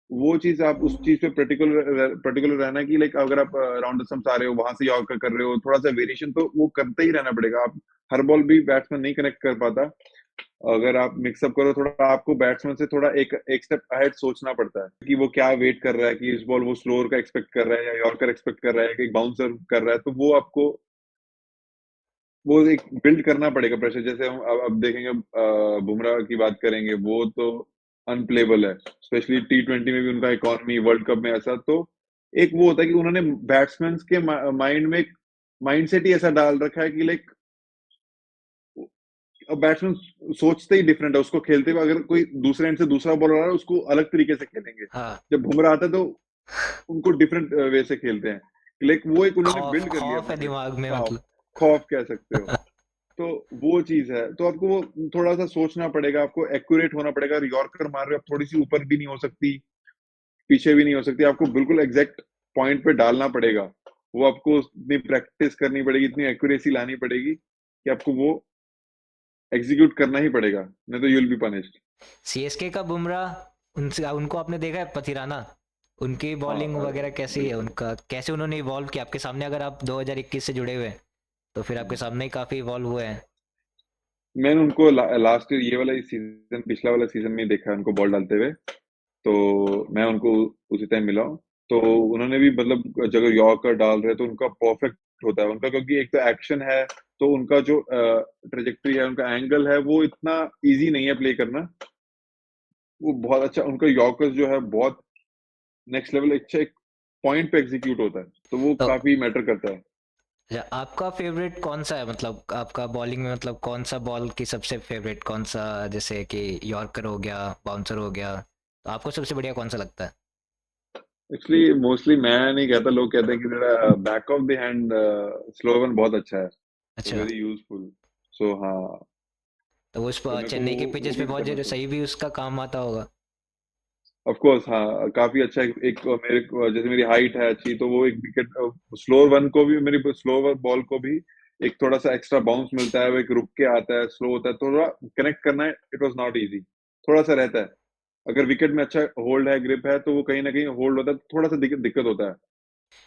वो चीज, आप उस चीज पे पर्टिकुलर पर्टिकुलर रहना कि लाइक अगर आप राउंड द स्टंप्स आ रहे हो, वहां से यॉर्कर कर रहे हो, थोड़ा सा वेरिएशन तो वो करते ही रहना पड़ेगा। आप हर बॉल भी बैट्समैन नहीं कनेक्ट कर पाता। अगर आप मिक्सअप करो थोड़ा, आपको बैट्समैन से थोड़ा एक एक स्टेप अहेड सोचना पड़ता है कि वो क्या वेट कर रहा है, कि इस बॉल वो स्लोअर का एक्सपेक्ट कर रहा है या यॉर्कर एक्सपेक्ट कर रहा है कि बाउंसर कर रहा है। तो वो आपको वो एक बिल्ड करना पड़ेगा प्रेशर। जैसे हम अब देखेंगे, बुमराह की बात करेंगे, वो तो अनप्लेबल है, स्पेशली T20 में भी उनका इकोनॉमी, वर्ल्ड कप में ऐसा। तो एक वो होता है कि उन्होंने बैट्समैन के माइंड में माइंडसेट ही ऐसा डाल रखा है कि लाइक अब बैट्समैन सोचते ही डिफरेंट है, उसको खेलते हुए अगर कोई दूसरे एंड से दूसरा बॉलर आ रहा है उसको अलग तरीके से खेलेंगे। हाँ, जब बुमराह आता है तो उनको डिफरेंट वे से खेलते हैं। लाइक वो एक उन्होंने खौफ बिल्ड कर लिया खौफ अपने है अंदर। दिमाग में खौफ, मतलब। खौफ कह सकते हो। तो वो चीज है, तो आपको वो थोड़ा सा सोचना पड़ेगा, आपको एक्यूरेट होना पड़ेगा। अगर यॉर्कर मार रहे हो, आप थोड़ी सी ऊपर भी नहीं हो सकती, पीछे भी नहीं हो सकती, आपको बिल्कुल एग्जैक्ट पॉइंट पे डालना पड़ेगा। वो आपको इतनी प्रैक्टिस करनी पड़ेगी, इतनी एक्यूरेसी लानी पड़ेगी कि आपको वो एग्जीक्यूट करना ही पड़ेगा, नहीं तो you will be punished. CSK का बुमराह, उनसे उनको आपने देखा है पथिराना, उनकी हाँ बॉलिंग वगैरह कैसी है, बिल्कुल। उनका कैसे उन्होंने इवॉल्व किया आपके सामने? अगर आप 2021 से जुड़े हुए हैं तो फिर आपके सामने ही काफी इवॉल्व हुए हैं। मैंने उनको लास्ट ईयर ये वाला सीजन, पिछला वाला सीजन में ही देखा है उनको बॉल डालते हुए। तो मैं उनको उसी टाइम मिला हूँ। तो उन्होंने भी मतलब जब यॉर्कर डाल रहे हैं तो उनका परफेक्ट होता है उनका, क्योंकि एक तो एक्शन है, तो उनका जो ट्रेजेक्टरी है, उनका एंगल है, वो इतना इजी नहीं है प्ले करना। वो बहुत अच्छा, उनका यॉर्कर्स जो है बहुत नेक्स्ट लेवल, अच्छा एक पॉइंट पे एग्जीक्यूट होता है, तो वो तो काफी मैटर करता है। अच्छा, आपका फेवरेट कौन सा है, मतलब आपका बॉलिंग में मतलब कौन सा बॉल की सबसे फेवरेट कौन सा, जैसे कि यॉर्कर हो गया, बाउंसर हो गया, तो आपको सबसे बढ़िया कौन सा लगता है? एक्चुअली मोस्टली मैं नहीं कहता, लोग कहते हैं कि मेरा back of the hand slow one बहुत अच्छा है, तो अच्छा, वेरी यूजफुल। सो हाँ, तो वो उस तो मेरे को चेन्नई के वो पिचेस पे बिल्ड बहुत करना चाहिए। सही भी उसका काम आता होगा। ऑफ कोर्स हाँ, काफी अच्छा एक मेरे जैसे मेरी हाइट है अच्छी, तो वो एक विकेट स्लोअर वन को भी, मेरी स्लोअर बॉल को भी एक थोड़ा सा एक्स्ट्रा बाउंस मिलता है, वो एक रुक के आता है, स्लो होता है, थोड़ा कनेक्ट करना है, इट वाज नॉट इजी, थोड़ा सा रहता है। अगर विकेट में अच्छा होल्ड है, ग्रिप है, तो वो कहीं ना कहीं होल्ड होता है, तो थोड़ा सा दिक्कत होता है।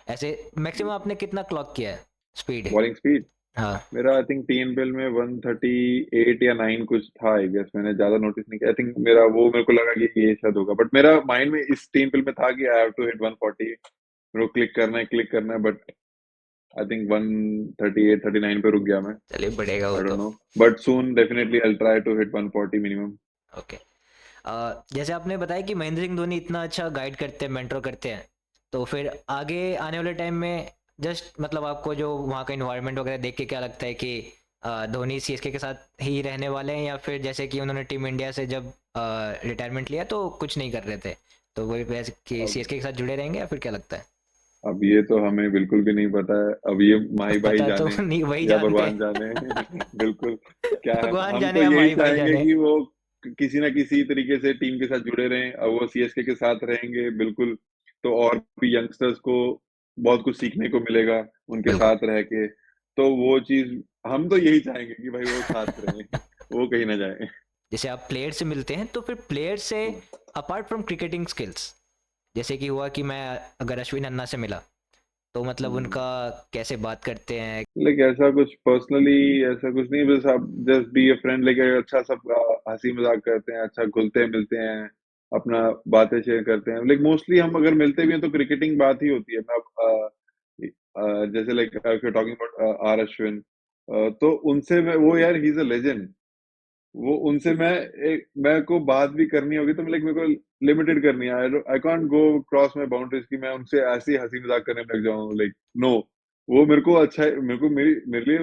ऐसे मैक्सिमम आपने कितना क्लॉक किया है स्पीड? बॉलिंग स्पीड हाँ। मेरा आई थिंक तीन बिल में 138 या 9 कुछ था, आई गेस। मैंने ज्यादा नोटिस नहीं किया। आई थिंक मेरा वो, मेरे को लगा कि ये शायद होगा, बट मेरा माइंड में इस तीन बिल में था कि आई हैव टू हिट 140, मेरे को क्लिक करना है, बट आई थिंक 138 39 पे रुक गया मैं। चलिए बढ़ेगा वो आई डोंट तो। No, but soon definitely I try to hit 140 minimum. Okay. जैसे आपने बताया कि महेंद्र सिंह धोनी इतना अच्छा गाइड करते हैं, मेंटर करते हैं, तो फिर आगे आने वाले टाइम में जस्ट मतलब आपको जो वहाँ का इन्वायरमेंट वगैरह देख के क्या लगता है कि धोनी सीएसके के साथ ही रहने वाले हैं, या फिर जैसे कि उन्होंने टीम इंडिया से जब रिटायरमेंट लिया तो कुछ नहीं कर रहे थे, तो वो वैसे कि सीएसके के साथ जुड़े रहेंगे, या फिर क्या लगता है? अब ये तो हमें बिल्कुल भी नहीं पता है, अब ये माही भाई पता तो जाने नहीं, वही या जानते भगवान हैं। जाने। बिल्कुल। क्या भगवान हम जाने तो या यही माही भाई चाहेंगे जाने। कि वो किसी ना किसी तरीके से टीम के साथ जुड़े रहें, और वो सीएसके के साथ रहेंगे बिल्कुल, तो और भी यंगस्टर्स को बहुत कुछ सीखने को मिलेगा उनके बिल्कुल। साथ रह के। तो वो चीज हम तो यही चाहेंगे कि भाई वो साथ रहें, वो कहीं ना जाए। जैसे आप प्लेयर से मिलते हैं तो फिर प्लेयर से अपार्ट फ्रॉम क्रिकेटिंग स्किल्स, जैसे कि हुआ कि मैं अगर अश्विन अन्ना से मिला तो मतलब उनका कैसे बात करते हैं। लाइक ऐसा कुछ पर्सनली ऐसा कुछ नहीं, बस आप just be a friend, like अच्छा सब हंसी मजाक करते हैं, अच्छा घुलते मिलते हैं, अपना बातें शेयर करते हैं। लाइक मोस्टली हम अगर मिलते भी हैं तो क्रिकेटिंग बात ही होती है। मैं जैसे like if you talking about R Ashwin, तो उनसे मैं वो यार ही इज अ लेजेंड। वो उनसे मैं को बात भी करनी होगी तो मैं लाइक मेरे को लिमिटेड करनी है। I can't go cross my boundaries कि मैं उनसे ऐसे ही हंसी मजाक करने लग जाऊं, लाइक नो। वो मेरे को अच्छा है, मेरे लिए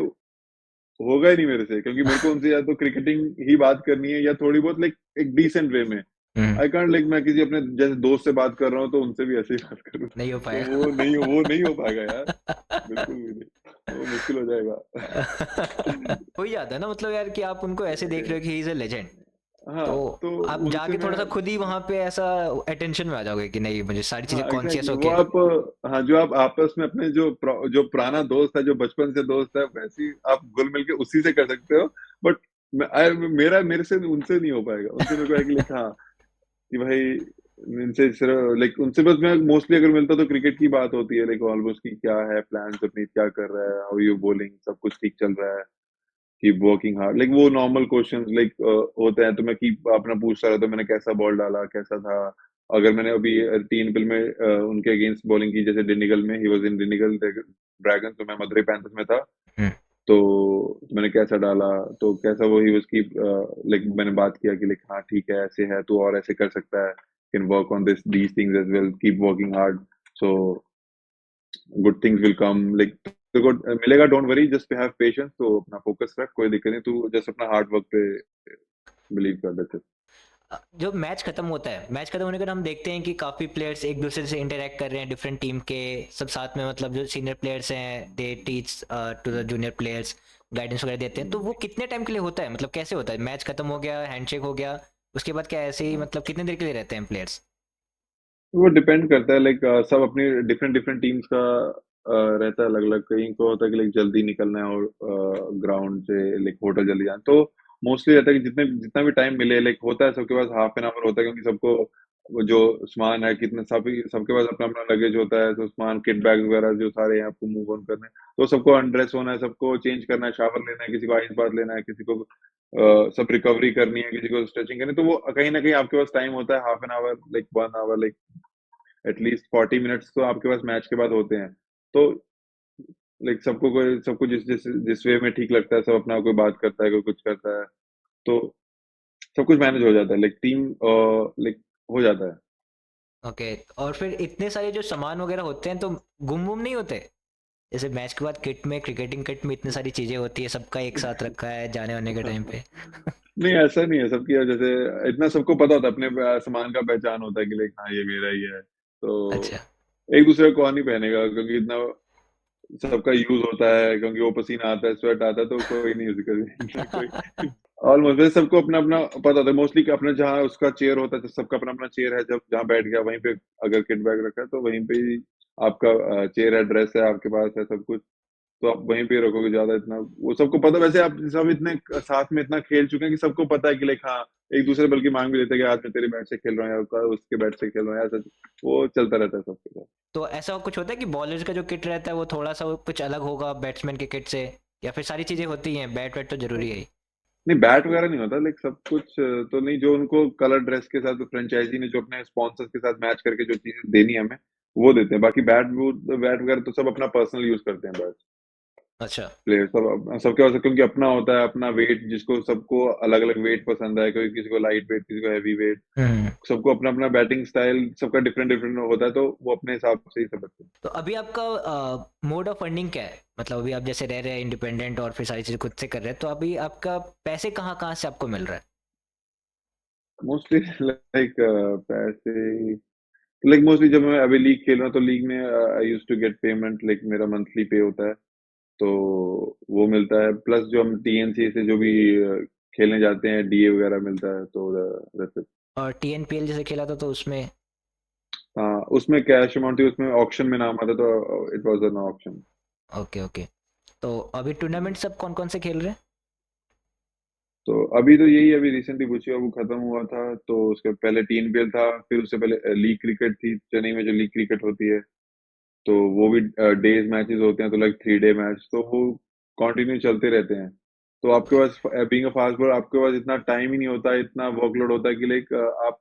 होगा ही नहीं मेरे से, क्योंकि मेरे को उनसे या तो क्रिकेटिंग ही बात करनी है या थोड़ी बहुत लाइक एक डिसेंट वे में। हम्म, आई कांट लाइक मैं किसी अपने जैसे दोस्त से बात कर रहा हूँ तो उनसे भी ऐसे ही बात करूँ, नहीं हो तो वो नहीं हो पाएगा यार, बिल्कुल पाएगा। भी नहीं, वो मुश्किल हो जाएगा। हो ही जाता है ना, मतलब यार कि आप उनको ऐसे देख रहे हो कि ही इज अ लेजेंड, हाँ, तो तो आप उनसे जाके थोड़ा मैं, सा खुद ही वहां पे ऐसा अटेंशन में आ जाओगे कि नहीं मुझे सारी चीजें हाँ कॉन्शियस एग्जैक्टली, वो होके। आप, हाँ जो आप आपस में अपने जो पुराना दोस्त है, जो बचपन से दोस्त है, वैसे ही आप घुल मिल के उसी से कर सकते हो। बट मेरे से उनसे नहीं हो पाएगा। उनसे मेरे को है कि लाइक हाँ, कि भाई इनसे सिर्फ लाइक उनसे बस मैं मोस्टली अगर मिलता तो क्रिकेट की बात होती है, लाइक ऑलमोस्ट की क्या है प्लान, अपनी क्या कर रहा है, हाउ यू बॉलिंग, सब कुछ ठीक चल रहा है, कीप वर्किंग हार्ड, लाइक वो नॉर्मल क्वेश्चंस लाइक होते हैं, तो मैं कीप अपना पूछता रहता हूँ, मैंने कैसा बॉल डाला, कैसा था। अगर मैंने अभी 3 पिल में उनके अगेंस्ट बॉलिंग की, जैसे डिंडिगल में, he was in Dindigul dragon, तो मैं मदुरई पैंथर्स में था, हम्म, तो मैंने कैसा डाला, तो कैसा वो ही वाज कीप, लाइक मैंने बात किया कि लाइक हाँ ठीक है, ऐसे है तू और ऐसे कर सकता है, can work on these things as well, keep working hard, so good things will come, like तेरे को मिलेगा, don't worry, just have patience, तो अपना फोकस रख, कोई दिक्कत नहीं, तू जस्ट अपना हार्ड वर्क पे बिलीव कर देते। जो मैच खत्म होता है, मैच खत्म होने के बाद हम देखते हैं कि काफी प्लेयर्स एक दूसरे से इंटरेक्ट कर रहे हैं, डिफरेंट टीम के सब साथ में, मतलब जो सीनियर प्लेयर्स हैं they teach to the junior players, guidance वगैरह देते हैं, तो वो कितने टाइम के लिए होता है, मतलब कैसे होता है, मैच खत्म हो गया हैंडशेक हो गया उसके बाद क्या ऐसे ही मतलब कितने देर के लिए रहते हैं प्लेयर्स। वो डिपेंड करता है, लाइक सब अपनी डिफरेंट डिफरेंट टीम्स का रहता है अलग अलग। कहीं को होता है कि लाइक जल्दी निकलना है और ग्राउंड से लाइक होटल जल्दी जाना, तो मोस्टली रहता है कि जितना भी टाइम मिले, लाइक होता है सबके पास हाफ एन आवर होता है, क्योंकि सबको वो जो सामान है, कितने सबके पास अपना अपना लगेज होता है, तो सामान किट बैग वगैरह जो सारे हैं आपको मूव ऑन करने हैं, तो सबको अनड्रेस होना है, सबको चेंज करना है, शावर लेना है, किसी को आइस बात लेना है, किसी को सब रिकवरी करनी है, किसी को स्ट्रेचिंग करनी है, तो वो कहीं ना कहीं आपके पास टाइम होता है, half an hour, like 1 hour, like at least 40 minutes तो आपके पास मैच के बाद होते हैं। तो लाइक सबको जिस वे में ठीक लगता है, सब अपना कोई बात करता है, कोई कुछ करता है, तो सब कुछ मैनेज हो जाता है, लाइक टीम लाइक हो जाता है। ओके, और फिर इतने सारे जो सामान वगैरह होते हैं तो गुम गुम नहीं होते, जैसे मैच के बाद किट में, क्रिकेटिंग किट में इतनी सारी चीजें होती है, सबका एक साथ रखा है जाने वाने के टाइम पे। नहीं ऐसा नहीं है, सबकी जैसे इतना सबको पता होता है, अपने सामान का पहचान होता है कि लाइक हाँ ये मेरा ही है, तो अच्छा। एक दूसरे को कौन नहीं पहनेगा, क्योंकि इतना सबका यूज होता है, क्योंकि वो पसीना आता है, स्वेट आता है, तो कोई नहीं यूज कर कोई ऑलमोस्ट वैसे सबको अपना अपना पता होता है मोस्टली, कि अपना जहाँ उसका चेयर होता है, तो सबका अपना अपना चेयर है, जब जहाँ बैठ गया वहीं पे, अगर किट बैग रखा है तो वहीं पे ही आपका चेयर है, ड्रेस है आपके पास है, सब कुछ, तो आप वहीं पे रखोगे ज्यादा, इतना वो सबको पता। वैसे आप सब इतने साथ में इतना खेल चुके हैं कि सबको पता है कि लाइक हाँ, एक दूसरे बल्कि मांग भी लेते हैं कि आज मैं तेरे बैट से खेल रहा हूँ, या उसके बैट से खेल रहा हूँ, ऐसा वो चलता रहता है सबके साथ। तो ऐसा कुछ होता है कि बॉलर्स का जो किट रहता है वो थोड़ा सा कुछ अलग होगा बैट्समैन के किट से, या फिर सारी चीजें होती हैं, बैट वैट तो जरूरी है ही। नहीं बैट वगैरह नहीं होता, लाइक सब कुछ तो नहीं, जो उनको कलर ड्रेस के साथ फ्रेंचाइजी ने जो अपने स्पॉन्सर्स के साथ मैच करके जो चीजें देनी है हमें, वो देते हैं, बाकी बैट वगैरह तो सब अपना पर्सनल यूज करते हैं बस। अच्छा। प्लेयर सबके पास, क्योंकि अपना होता है अपना वेट, जिसको सबको अलग अलग वेट पसंद है, क्योंकि किसी को लाइट वेट, किसी को हैवी वेट, हम्म। सबको अपना अपना बैटिंग स्टाइल सबका डिफरेंट डिफरेंट होता है, तो वो अपने हिसाब से ही सब रखते हैं। तो अभी आपका मोड ऑफ फंडिंग क्या है, मतलब अभी आप जैसे रह रहे हैं इंडिपेंडेंट और फिर सारी चीजें खुद से कर रहे हैं, तो अभी आपका पैसे कहाँ कहाँ से आपको मिल रहा है। मोस्टली लाइक पैसे, लाइक मोस्टली जब मैं अभी लीग खेल रहा हूँ तो लीग में I used to get payment, like मेरा मंथली पे होता है, तो वो मिलता है, प्लस जो हम टीएनसी से जो भी खेलने जाते हैं डीए वगैरह मिलता है, तो that's it। और टीएनपीएल जैसे खेला था तो उसमें? हाँ, उसमें कैश अमाउंट थी, उसमें ऑक्शन में नाम आता, तो it was an auction. Okay okay. तो अभी टूर्नामेंट सब कौन कौन से खेल रहे हैं? तो अभी तो यही, अभी रिसेंटली बुचिया वो खत्म हुआ था, तो उसके पहले टीएनपीएल था, फिर उससे पहले लीग क्रिकेट थी, चेन्नई में जो लीग क्रिकेट होती है, तो वो भी डेज मैचेस होते हैं, तो लाइक 3 डे मैच, तो वो कंटिन्यू चलते रहते हैं। तो आपके पास बीइंग अ फास्ट बॉलर आपके पास इतना टाइम ही नहीं होता, इतना वर्कलोड होता है कि लाइक आप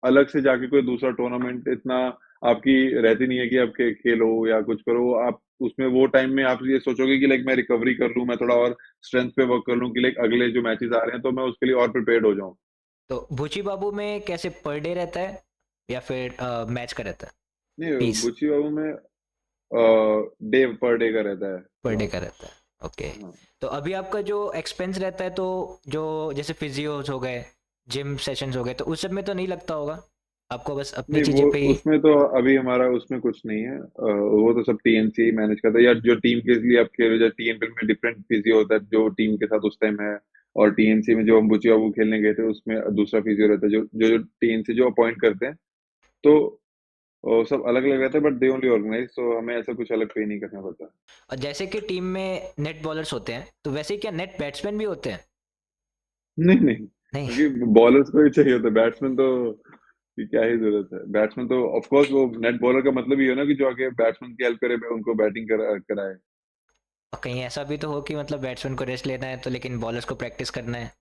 अलग से जाके कोई दूसरा टूर्नामेंट इतना आपकी रहती नहीं है कि आप खेलो या कुछ करो। आप उसमें वो टाइम में आप ये सोचोगे कि लाइक मैं रिकवरी कर लूं, मैं थोड़ा और स्ट्रेंथ पे वर्क कर लूं कि लाइक अगले जो मैचेस आ रहे हैं तो मैं उसके लिए और प्रिपेयर्ड हो जाऊं। तो भूची बाबू में कैसे पर डे रहता है या फिर मैच का रहता है? नहीं, पीस बुची बाबू में डे पर डे का रहता है पर डे वहाँ का पे। रहता है। ओके। हाँ। तो अभी आपका जो एक्सपेंस रहता है तो जो जैसे फिजियोज हो गए, जिम सेशंस हो गए, तो उस सब में तो नहीं लगता होगा आपको, बस अपनी नहीं, वो चीज़ें पे ही? उसमें तो अभी हमारा उसमें कुछ नहीं है, वो तो सब टीएनसी मैनेज करता है, या जो टीम के लिए आप खेल रहे हो, टीएनपीएल में डिफरेंट फिजियो होता है जो टीम के साथ उस टाइम है, और टीएनसी में जो हम बुचिया वो खेलने गए थे उसमें दूसरा फिजियो रहता है, जो जो टीएनसी जो अपॉइंट करते हैं, तो सब अलग अलग रहता है, बट दे ओनली ऑर्गेनाइज, तो हमें ऐसा कुछ अलग पे नहीं करना पड़ता। और जैसे कि टीम में नेट बॉलर्स होते हैं तो वैसे ही क्या नेट बैट्समैन भी होते हैं? नहीं नहीं, नहीं। क्योंकि बॉलर्स को ही चाहिए होता है, बैट्समैन तो की क्या ही जरूरत है, बैट्समैन तो ऑफ कोर्स वो नेट बॉलर का मतलब ही है ना कि जो आगे बैट्समैन की हेल्प करे, उनको बैटिंग कराए। और कहीं ऐसा भी तो हो कि मतलब बैट्समैन को रेस्ट लेना है तो लेकिन बॉलर्स को प्रैक्टिस करना है,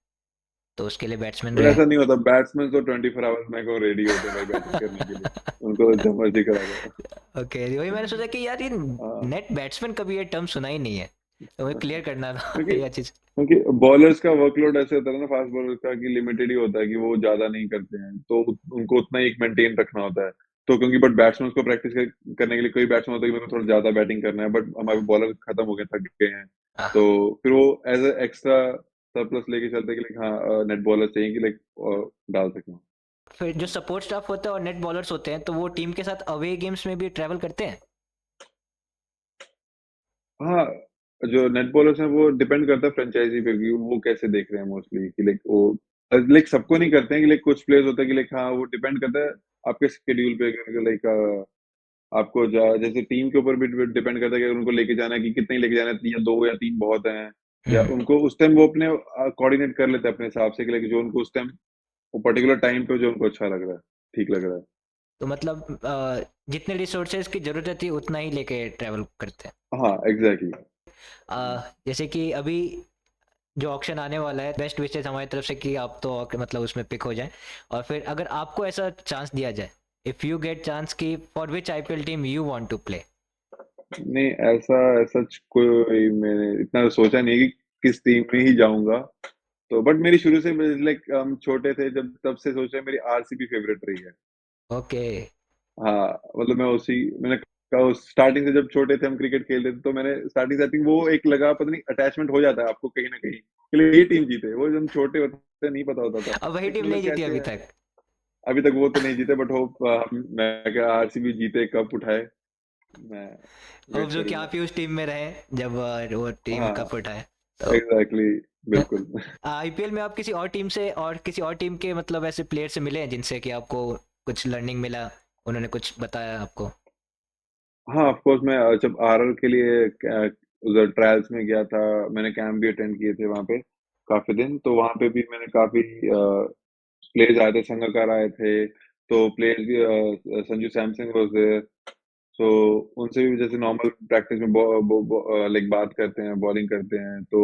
तो उसके लिए बैट्समैन बट रहे। ऐसा नहीं होता, बैट्समैन तो 24 आवर्स में को रेडी होते हैं भाई बैटिंग करने के लिए, उनको तो जब मर्जी करा दो। ओके, वही मैंने सोचा कि यार ये हाँ। नेट बैट्समैन कभी ये टर्म सुना ही नहीं है, तो मुझे क्लियर करना था क्योंकि यह चीज़। क्योंकि बॉलर्स का वर्कलोड ऐसे होता है ना फास्ट बॉलर का, कि लिमिटेड ही होता है, कि वो ज्यादा नहीं करते हैं, तो उनको उतना ही एक मेंटेन रखना होता है। तो क्योंकि बट बैट्समैन को प्रैक्टिस करने के लिए, कोई बैट्समैन होता है कि मेरे को थोड़ा ज्यादा बैटिंग करना है, बट हमारे बॉलर खत्म हो गए, थक गए हैं, तो हाँ। फिर वो एज ए एक्स्ट्रा सरप्लस लेके चलते हैं कि लाइक हाँ नेट बॉलर चाहिए कि लाइक डाल सकें। फिर जो सपोर्ट स्टाफ होता है और नेट बॉलर्स होते हैं तो वो टीम के साथ अवे गेम्स में भी ट्रैवल करते हैं? हाँ, जो नेट बॉलर्स हैं वो डिपेंड करता है फ्रेंचाइजी पे कि वो कैसे देख रहे हैं, मोस्टली कि लाइक वो लाइक सबको नहीं करते हैं, कि लाइक कुछ प्लेयर्स होते हैं कि लाइक हाँ वो डिपेंड करता है आपके शेड्यूल पे, लाइक आपको जैसे टीम के ऊपर भी डिपेंड करता है कि उनको लेके जाना है कि कितने लेके जाना है, या 2 या 3 बहुत हैं, या हम्म। उनको उस टाइम वो अपने कोऑर्डिनेट कर लेते हैं अपने हिसाब से कि लाइक जो उनको उस टाइम वो पर्टिकुलर टाइम पे जो उनको अच्छा लग रहा है, ठीक लग रहा है। तो मतलब जितने रिसोर्सेज की ज़रूरत रहती है उतना ही लेके ट्रैवल करते हैं। हाँ एग्जैक्टली। जैसे कि अभी जो ऑक्शन आने वाला है, बेस्ट विशेस हमारी तरफ से कि आप तो मतलब उसमें पिक हो जाए। और फिर अगर आपको ऐसा चांस दिया जाए, इफ़ यू गेट चांस कि for which IPL team you want to play? नहीं, ऐसा ऐसा कोई मैंने इतना सोचा नहीं कि किस टीम में ही जाऊंगा, तो बट मेरी शुरू से लाइक हम छोटे थे जब, तब से सोचा मेरी आरसीबी फेवरेट रही है। ओके। हाँ, मतलब मैंने कहा स्टार्टिंग से, जब छोटे थे हम क्रिकेट खेलते थे, तो मैंने स्टार्टिंग से I think वो एक लगा, पता नहीं अटैचमेंट हो जाता है आपको कहीं ना कहीं के लिए, ये टीम जीते, वो जब हम छोटे होते नहीं पता होता था, अब वही टीम लेकिन नहीं मतलब जीती कैसे अभी है, तक। अभी तक वो तो नहीं जीते, बट होप मैं क्या आरसीबी जीते, कप उठाए, मैं अब वेट जो कि करूंगा। आप ही उस टीम में रहे जब वो टीम हाँ कप उठाए। तो एग्जैक्टली, बिल्कुल। आईपीएल में आप किसी और टीम से और किसी और टीम के मतलब ऐसे प्लेयर से मिले हैं जिनसे कि आपको कुछ लर्निंग मिला, उन्होंने कुछ बताया आपको? हाँ ऑफ कोर्स, मैं जब आरआर के लिए उधर ट्रायल्स में गया था, मैंने कैंप भी अटेंड किए थे वहाँ पे काफी दिन, तो वहाँ पे भी मैंने काफी प्लेयर्स आए थे, संगकारा आए थे, तो प्लेयर्स भी संजू सैमसन वाज देयर, तो उनसे भी जैसे नॉर्मल प्रैक्टिस में लाइक बात करते हैं, बॉलिंग करते हैं, तो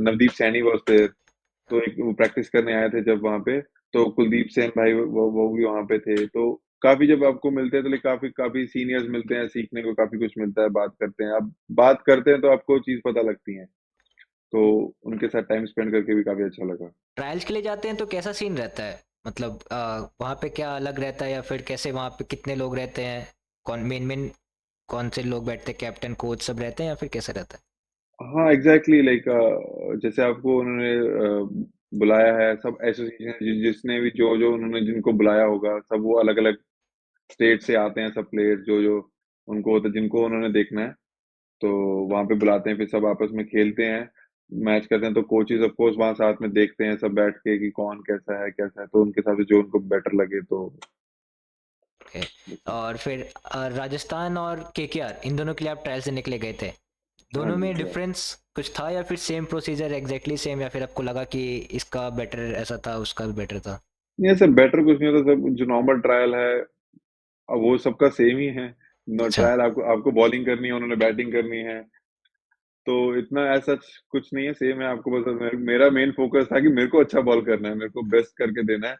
नवदीप सैनी वाज देयर, तो एक वो प्रैक्टिस करने आए थे जब वहाँ पे, तो कुलदीप सेन भाई वो भी वहाँ पे थे, तो काफी जब आपको मिलते हैं तो लाइक काफी काफी सीनियर्स मिलते हैं, सीखने को काफी कुछ मिलता है, बात करते हैं, अब बात करते हैं तो आपको चीज पता लगती है, तो उनके साथ टाइम स्पेंड करके भी काफी अच्छा लगा। ट्रायल्स के लिए जाते हैं तो कैसा सीन रहता है, मतलब वहाँ पे क्या अलग रहता है या फिर कैसे वहाँ पे कितने लोग रहते हैं, कौन मेन मेन कौन से लोग बैठते हैं, कैप्टन कोच सब रहते हैं या फिर कैसे रहता हाँ एग्जैक्टली, लाइक जैसे आपको उन्होंने बुलाया है, सब एसोसिएशन जिसने भी जो जो उन्होंने जिनको बुलाया होगा, सब वो अलग अलग स्टेट से आते हैं सब प्लेयर्स जो जो उनको होता है, जिनको उन्होंने देखना है, तो वहां पे बुलाते हैं, फिर सब आपस में खेलते हैं, मैच करते हैं, तो कोचेज ऑफ कोर्स वहां साथ में देखते हैं सब बैठ के कि कौन कैसा है, तो उनके हिसाब से जो उनको बेटर लगे तो। ओके। और फिर राजस्थान और केकेआर इन दोनों के लिए आप ट्रायल से निकले गए थे, हाँ दोनों जी में डिफरेंस कुछ था या फिर सेम प्रोसीजर एग्जैक्टली सेम, या फिर आपको लगा कि इसका बेटर ऐसा था उसका भी बेटर था? नहीं, ऐसे बेटर कुछ नहीं होता, सब जो नॉर्मल ट्रायल है अब वो सबका सेम ही है। अच्छा। ट्रायल आपको आपको बॉलिंग करनी है, उन्होंने बैटिंग करनी है, तो इतना ऐसा कुछ नहीं है, सेम है। आपको बस मेरा मेन फोकस था कि मेरे को अच्छा बॉल करना है, मेरे को बेस्ट करके देना है,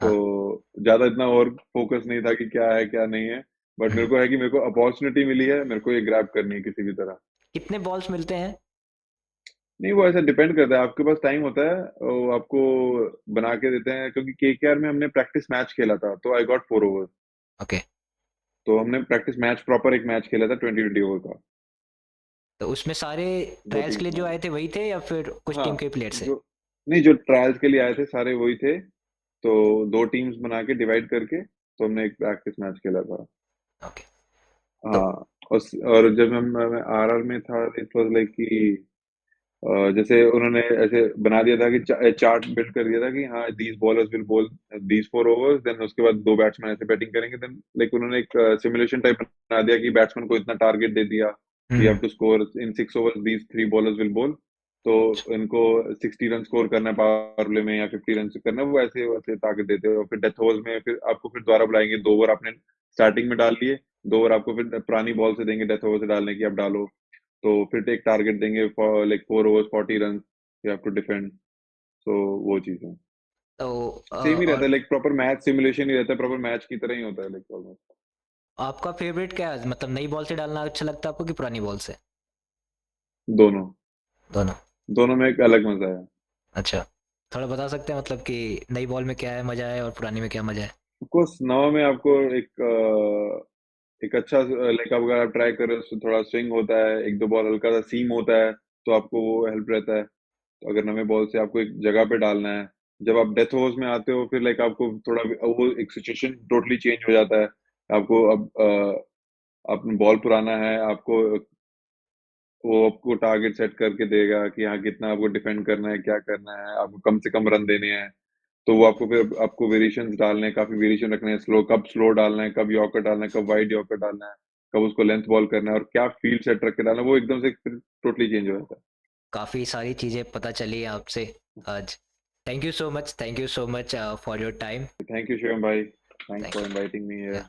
तो हाँ। ज्यादा इतना और फोकस नहीं था कि क्या है क्या नहीं है, बट मेरे हम्म। को है कि मेरे को अपॉर्चुनिटी मिली है, मेरे को ये ग्रैब करनी है किसी भी तरह। कितने बॉल्स मिलते हैं? नहीं, वो ऐसा डिपेंड करता है, आपके पास टाइम होता है, वो आपको बना के देते हैं, क्योंकि केकेआर में हमने प्रैक्टिस मैच खेला था, तो आई गॉट 4 ओवर। ओके। तो हमने प्रैक्टिस मैच प्रॉपर एक मैच खेला था 20-20 ओवर का। तो उसमें सारे दो ट्रायल्स के लिए टीम जो में। आए थे वही थे या फिर कुछ हाँ, टीम के प्लेयर से? जो नहीं, जो ट्रायल्स के लिए आए थे सारे वही थे, तो दो टीम्स बना के डिवाइड करके तो हमने एक प्रैक्टिस मैच खेला था। ओके। तो हाँ। और जब मैं आरआर में था, इट वाज लाइक कि जैसे उन्होंने ऐसे बना दिया था कि चार्ट बिल्ड कर दिया था कि हाँ these bowlers will bowl these 4 overs, then उसके बाद दो बैट्समैन ऐसे बैटिंग करेंगे, देन लाइक उन्होंने एक सिमुलेशन टाइप बना दिया कि बैट्समैन को इतना टारगेट दे दिया, you have hmm. To score in 6 overs, these 3 bowlers will bowl, तो इनको 60 रन स्कोर करना है पावर प्ले में या 50 रन करना है, वो ऐसे वैसे टारगेट देते हैं, और फिर डेथ ओवर्स में फिर आपको फिर दोबारा बुलाएंगे, 2 ओवर आपने स्टार्टिंग में डाल लिए, 2 ओवर आपको फिर पुरानी बॉल से देंगे डेथ ओवर से डालने की, आप डालो, तो फिर एक टारगेट देंगे for like 4 overs 40 run, you have to defend, so वो चीज है। तो सेम ही रहता है, और लाइक प्रॉपर मैच सिमुलेशन ही रहता है, प्रॉपर मैच की तरह ही होता है, लाइक ऑलमोस्ट। आपका फेवरेट क्या है, मतलब नई बॉल से डालना अच्छा लगता है आपको कि पुरानी बॉल से? दोनों। दोनों। दोनों में एक अलग मजा है। अच्छा। थोड़ा बता सकते हैं मतलब कि नई बॉल में क्या है मजा है और पुरानी में क्या मजा है? ऑफकोर्स नवा में आपको एक अच्छा, लाइक अगर आप ट्राई करें तो थोड़ा स्विंग होता है, एक दो बॉल हल्का सा सीम होता है, तो आपको वो हेल्प रहता है। तो अगर नवे बॉल से आपको एक जगह पे डालना है, जब आप डेथ ओवर्स में आते हो, फिर लाइक आपको थोड़ा वो एक सिचुएशन टोटली चेंज हो जाता है। आपको अब अपना बॉल पुराना है, आपको वो आपको टारगेट सेट करके देगा कि हाँ कितना आपको डिफेंड करना है, क्या करना है, आपको कम से कम रन देने हैं, तो वो आपको फिर आपको वेरिएशंस डालने हैं, काफी वेरिएशन रखने हैं, कब स्लो डालना है, कब यॉर्कर डालना है, कब वाइड यॉर्कर डालना है, कब उसको लेंथ बॉल करना है, और क्या फील्ड सेट रख के डालना है, वो एकदम से फिर टोटली चेंज हो जाता काफ़ी सारी चीज़ें पता चली आपसे आज। Thank you so much, thank you so much for your time. है। थैंक यू शिवम भाई, thanks thank for inviting me you. Here.